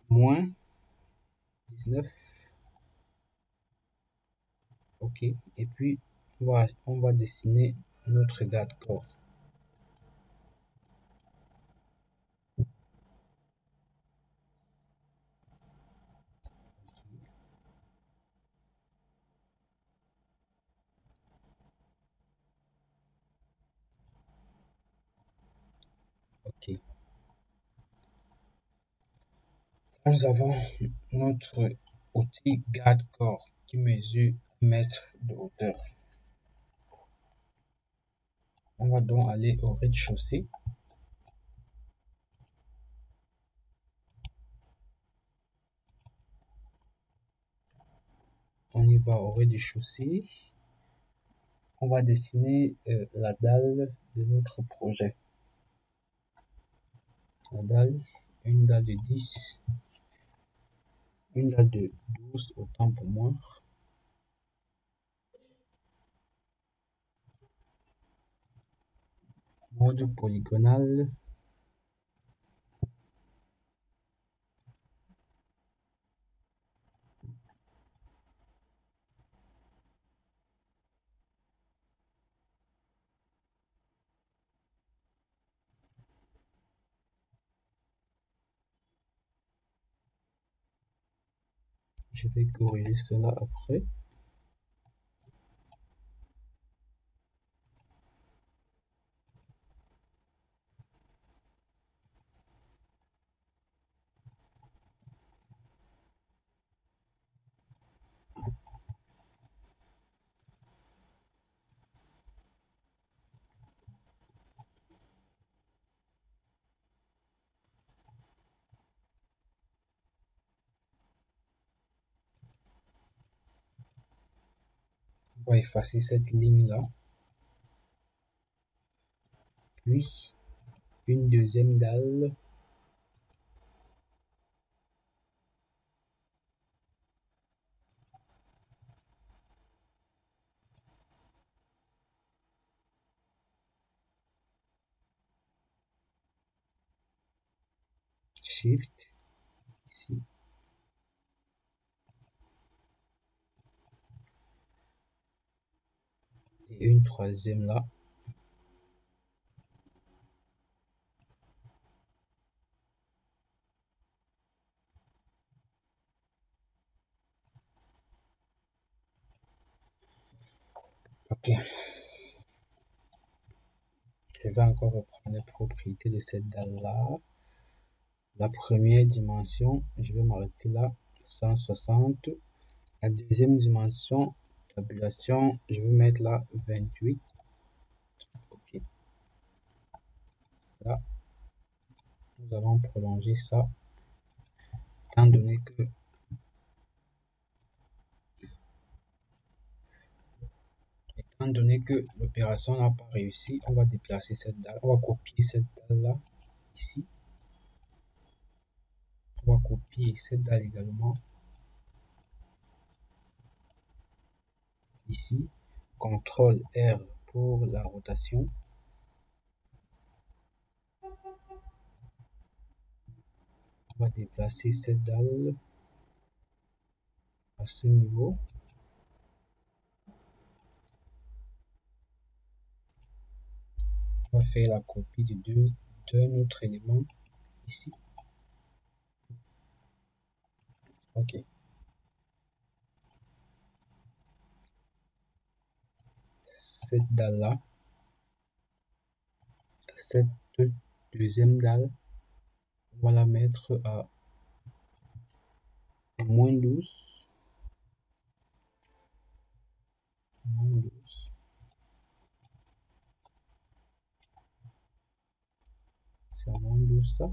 moins 19. Ok, et puis on va dessiner notre garde-corps. Ok, nous avons notre outil garde-corps qui mesure 1 mètre de hauteur. On va donc aller au rez-de-chaussée. On y va au rez-de-chaussée. On va dessiner la dalle de notre projet. La dalle, une dalle de 10, une dalle de 12, autant pour moi. Mode polygonal. Je vais corriger cela après. On va effacer cette ligne-là. Puis, une deuxième dalle. Shift, ici. Et une troisième là. Ok. Je vais encore reprendre les propriétés de cette dalle-là. La première dimension, je vais m'arrêter là, 160. La deuxième dimension, tabulation, je vais mettre là 28. Ok. Là, nous allons prolonger ça, étant donné que l'opération n'a pas réussi, on va déplacer cette dalle, on va copier cette dalle là, ici. On va copier cette dalle également, ici. CTRL R pour la rotation. On va déplacer cette dalle à ce niveau. On va faire la copie d'un autre élément ici. Ok. Cette dalle là, cette deuxième dalle, on va la mettre à moins 12. Moins 12. C'est à moins 12 ça.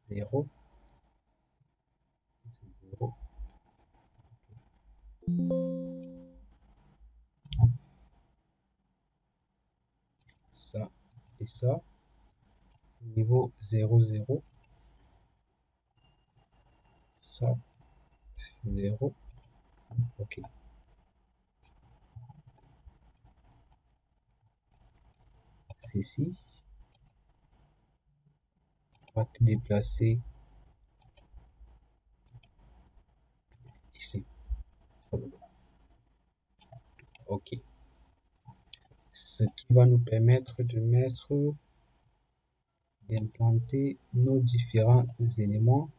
Zéro. Zéro. Ça et ça. Niveau 0, 0. Ça. 0. Ok. Ceci. On va te déplacer ici. Ok. Ce qui va nous permettre d'implanter nos différents éléments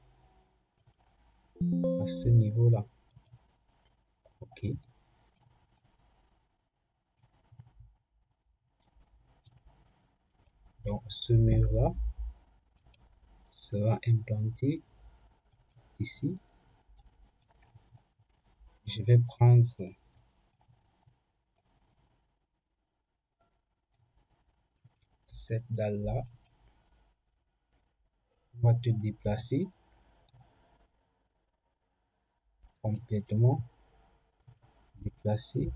à ce niveau-là. Ok. Donc ce mur-là sera implanté ici. Je vais prendre cette dalle-là. On va te déplacer complètement. Déplacer.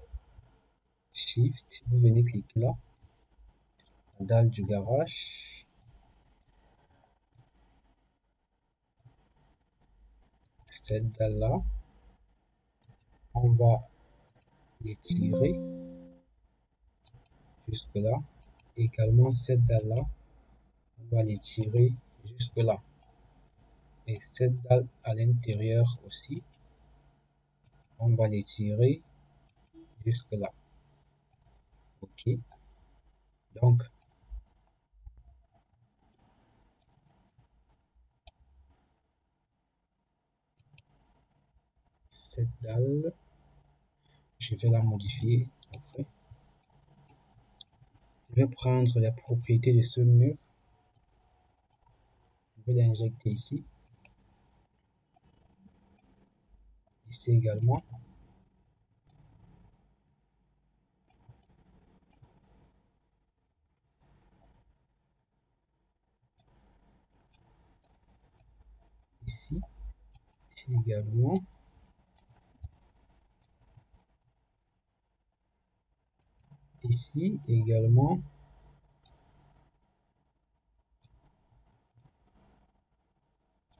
Shift. Vous venez cliquer là. la dalle du garage. Cette dalle là, on va l'étirer jusque là. Également cette dalle là, on va l'étirer jusque là. Et cette dalle à l'intérieur aussi, on va l'étirer jusque là. Ok. Donc, cette dalle, je vais la modifier après. Je vais prendre les propriétés de ce mur. Je vais l'injecter ici. Ici également. Ici également. Ici également.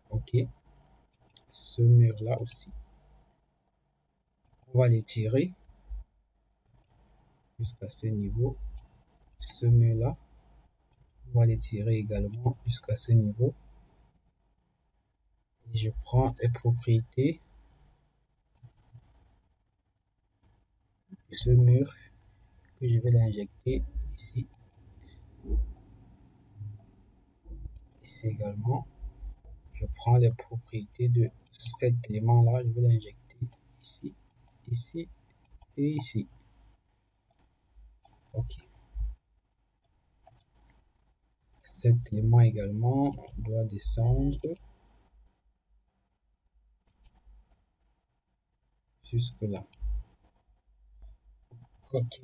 Ok. Ce mur là aussi. On va l'étirer jusqu'à ce niveau. Ce mur là, on va l'étirer également jusqu'à ce niveau. Et je prends les propriétés de ce mur que je vais l'injecter ici. Ici également. Je prends les propriétés de cet élément là, je vais l'injecter ici, ici et ici. Ok. Cet élément également doit descendre jusque là. Ok.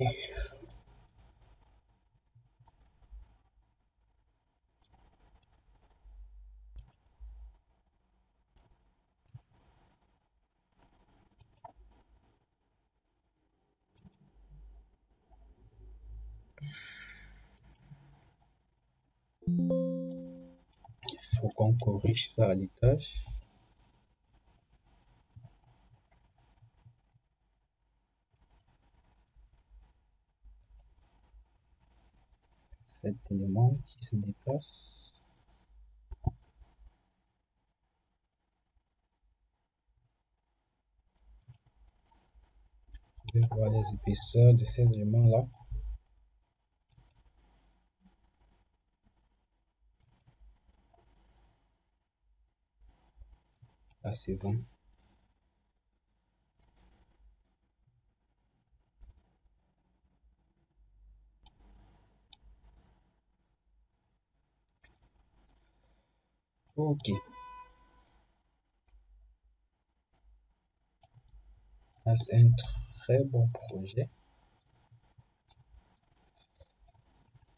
Il faut qu'on corrige ça à l'étage. Cet élément qui se déplace. Je vais voir les épaisseurs de ces éléments là. Là c'est bon. Ok. Là c'est un très bon projet.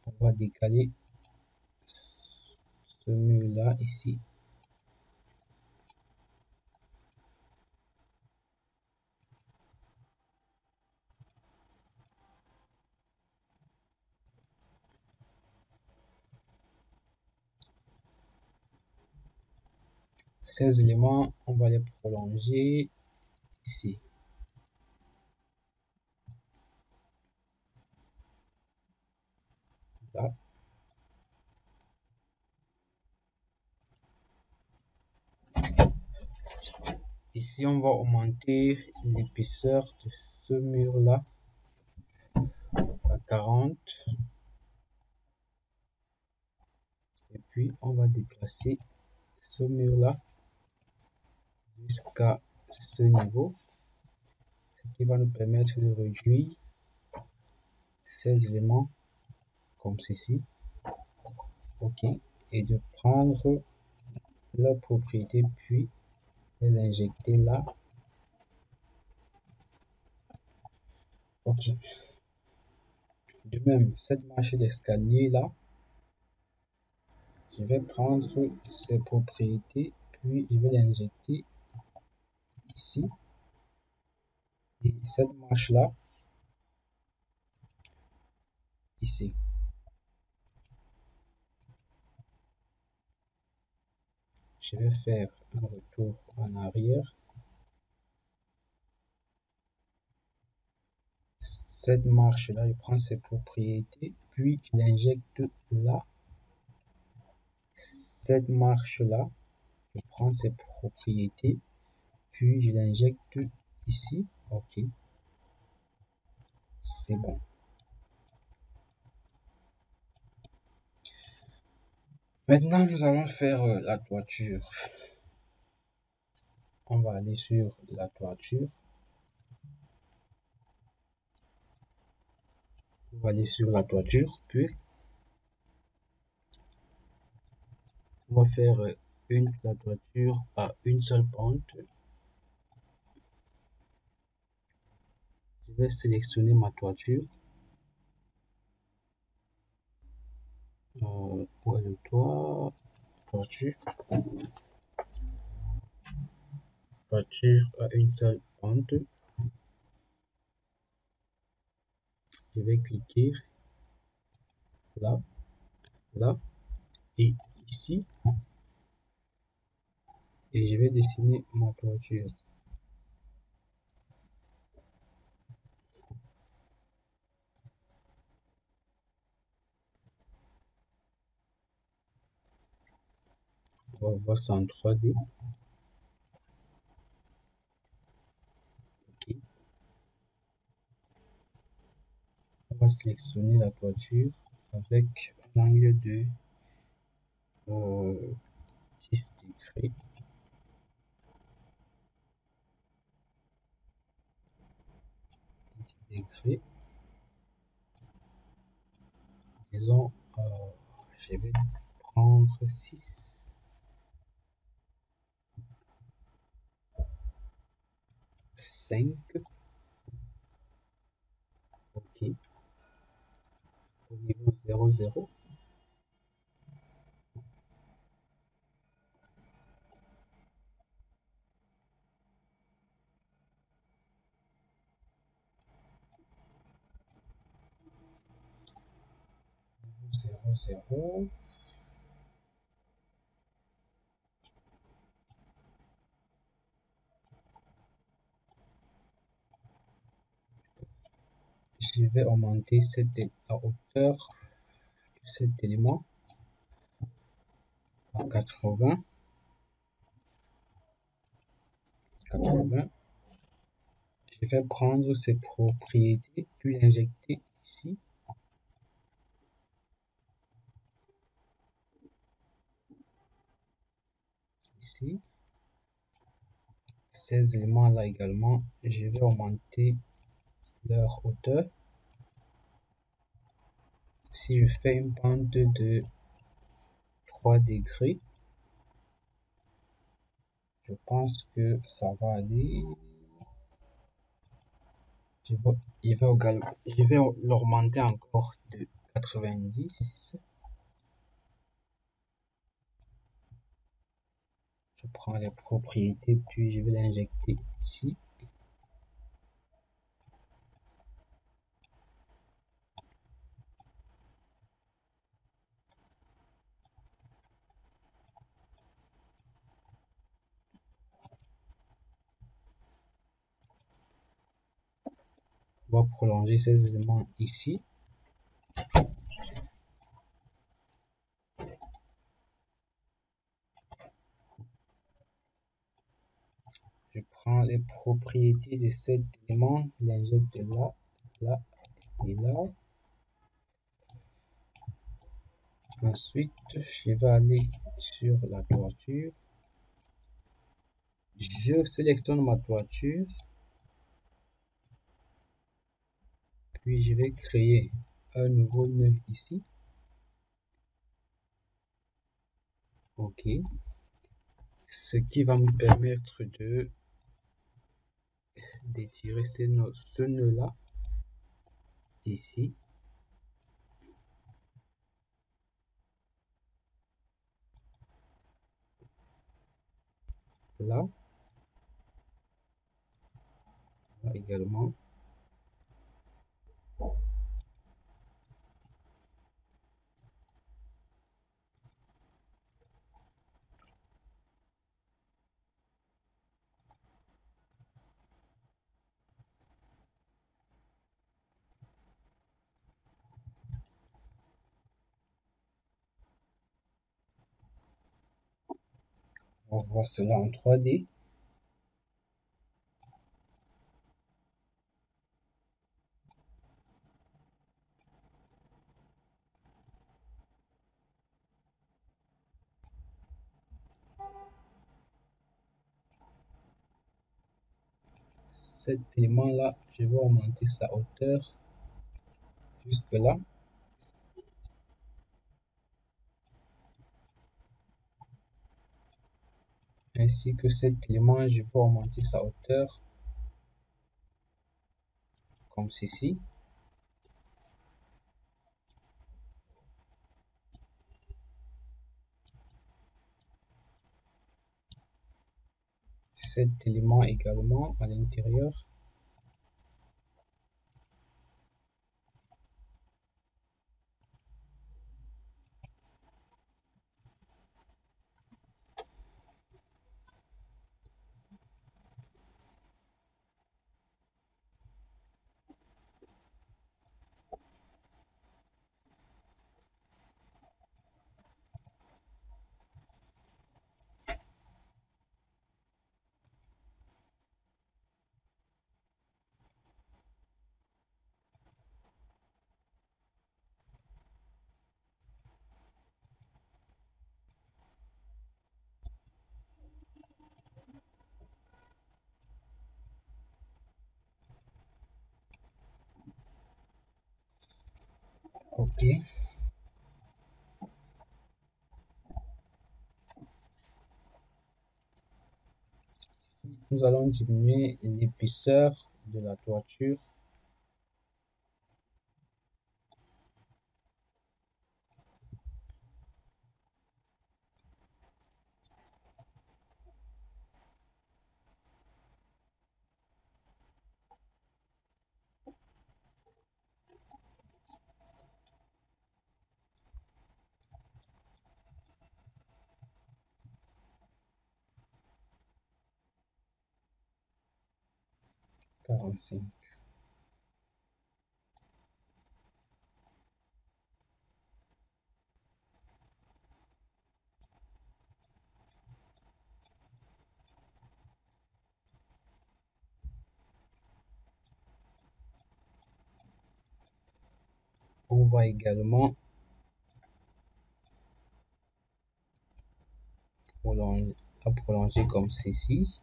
On va décaler ce mur là ici. Ces éléments, on va les prolonger ici. Là. Ici, on va augmenter l'épaisseur de ce mur-là à 40. Et puis, on va déplacer ce mur-là jusqu'à ce niveau. Ce qui va nous permettre de réduire ces éléments comme ceci. OK. Et de prendre la propriété puis les injecter là. OK. De même, cette marche d'escalier là, je vais prendre ces propriétés puis je vais l'injecter ici. Et cette marche là, ici. Je vais faire un retour en arrière. Cette marche-là, je prends ses propriétés, puis je l'injecte là. Cette marche-là, je prends ses propriétés, puis je l'injecte ici. Ok, c'est bon. Maintenant, nous allons faire la toiture. On va aller sur la toiture. On va aller sur la toiture, puis on va faire la toiture à une seule pente. Je vais sélectionner ma toiture. Où est le toit? Toiture. Toiture à une seule pente. Je vais cliquer là, là et ici. Et je vais dessiner ma toiture. On va voir ça en 3D. Ok. On va sélectionner la toiture avec un angle de 10 degrés. 10 degrés. Disons, je vais prendre 6. 5. Ok. Au niveau 0, 0. 0, 0. Je vais augmenter la hauteur de cet élément à 80. 80. Je vais prendre ses propriétés, puis l'injecter ici. Ici. Ces éléments-là également, je vais augmenter leur hauteur. Si je fais une pente de 3 degrés, je pense que ça va aller. Je vais l'augmenter encore de 90. Je prends les propriétés, puis je vais l'injecter ici. On va prolonger ces éléments ici. Je prends les propriétés de cet élément, je l'injecte là, là et là. Ensuite, je vais aller sur la toiture. Je sélectionne ma toiture. Puis je vais créer un nouveau nœud ici. Ok. Ce qui va me permettre d'étirer ce nœud-là ici. Là. Là également. On va voir cela en 3D. Cet élément-là, je vais augmenter sa hauteur jusque là. Ainsi que cet élément, je vais augmenter sa hauteur comme ceci. Cet élément également à l'intérieur. Ok. Nous allons diminuer l'épaisseur de la toiture. Quarante-cinq. On va également prolonger comme ceci.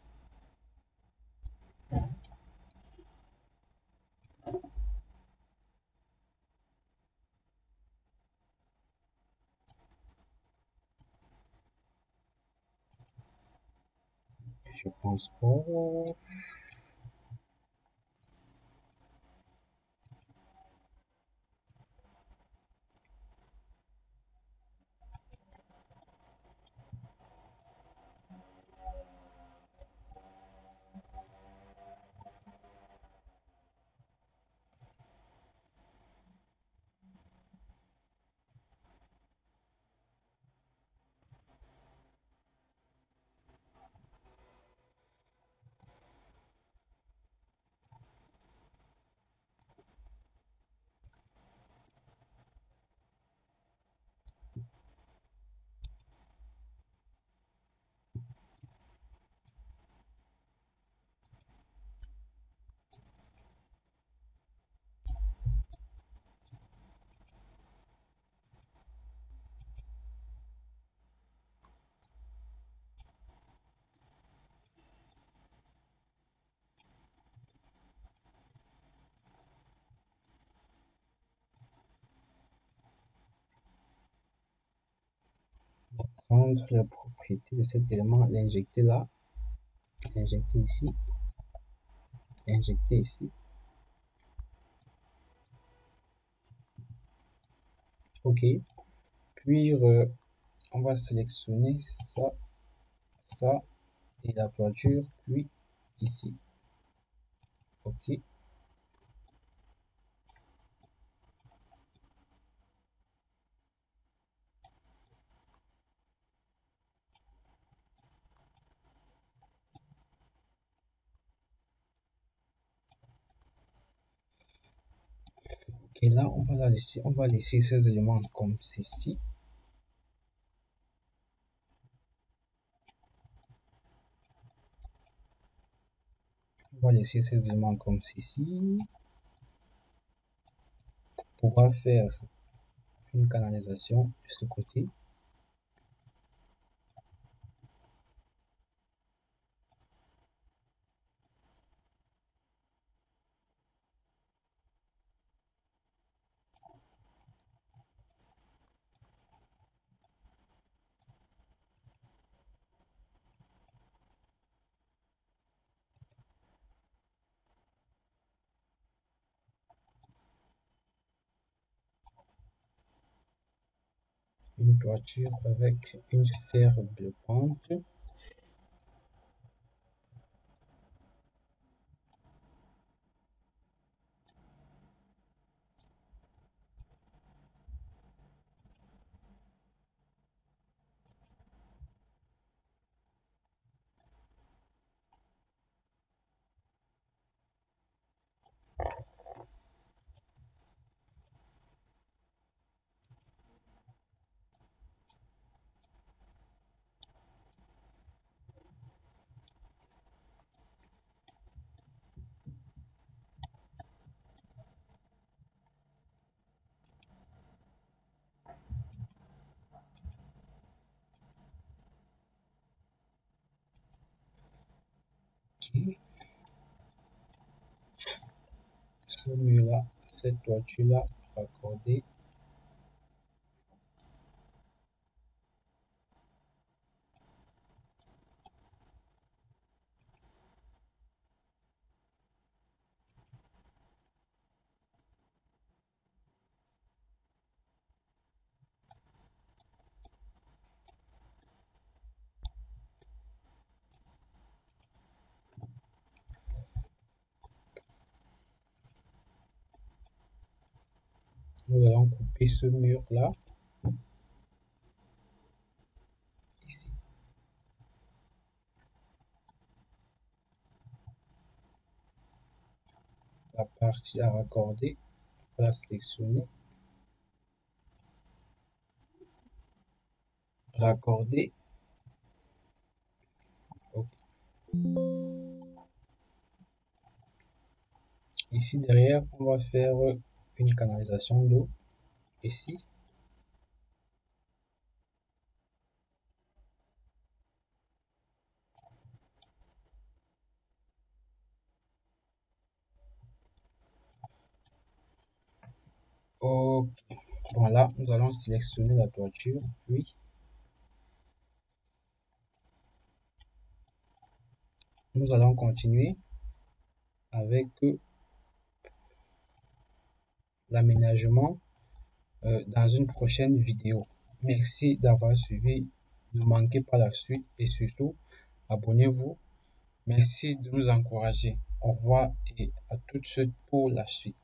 Je pense pas. Prendre la propriété de cet élément, l'injecter là, injecter ici, injecter ici. Ok. Puis on va sélectionner ça, ça et la toiture, puis ici. Ok. Et là, on va laisser ces éléments comme ceci. On va laisser ces éléments comme ceci. Pour pouvoir faire une canalisation de ce côté. Une toiture avec une fer de pente. Ce mur-là, cette toiture-là, raccordée. Nous allons couper ce mur-là. Ici. La partie à raccorder, on va la sélectionner. Raccorder. OK. Ici derrière, on va faire une canalisation d'eau. Ici. OK. Voilà, nous allons sélectionner la toiture, puis nous allons continuer avec l'aménagement dans une prochaine vidéo. Merci d'avoir suivi. Ne manquez pas la suite et surtout, abonnez-vous. Merci de nous encourager. Au revoir et à tout de suite pour la suite.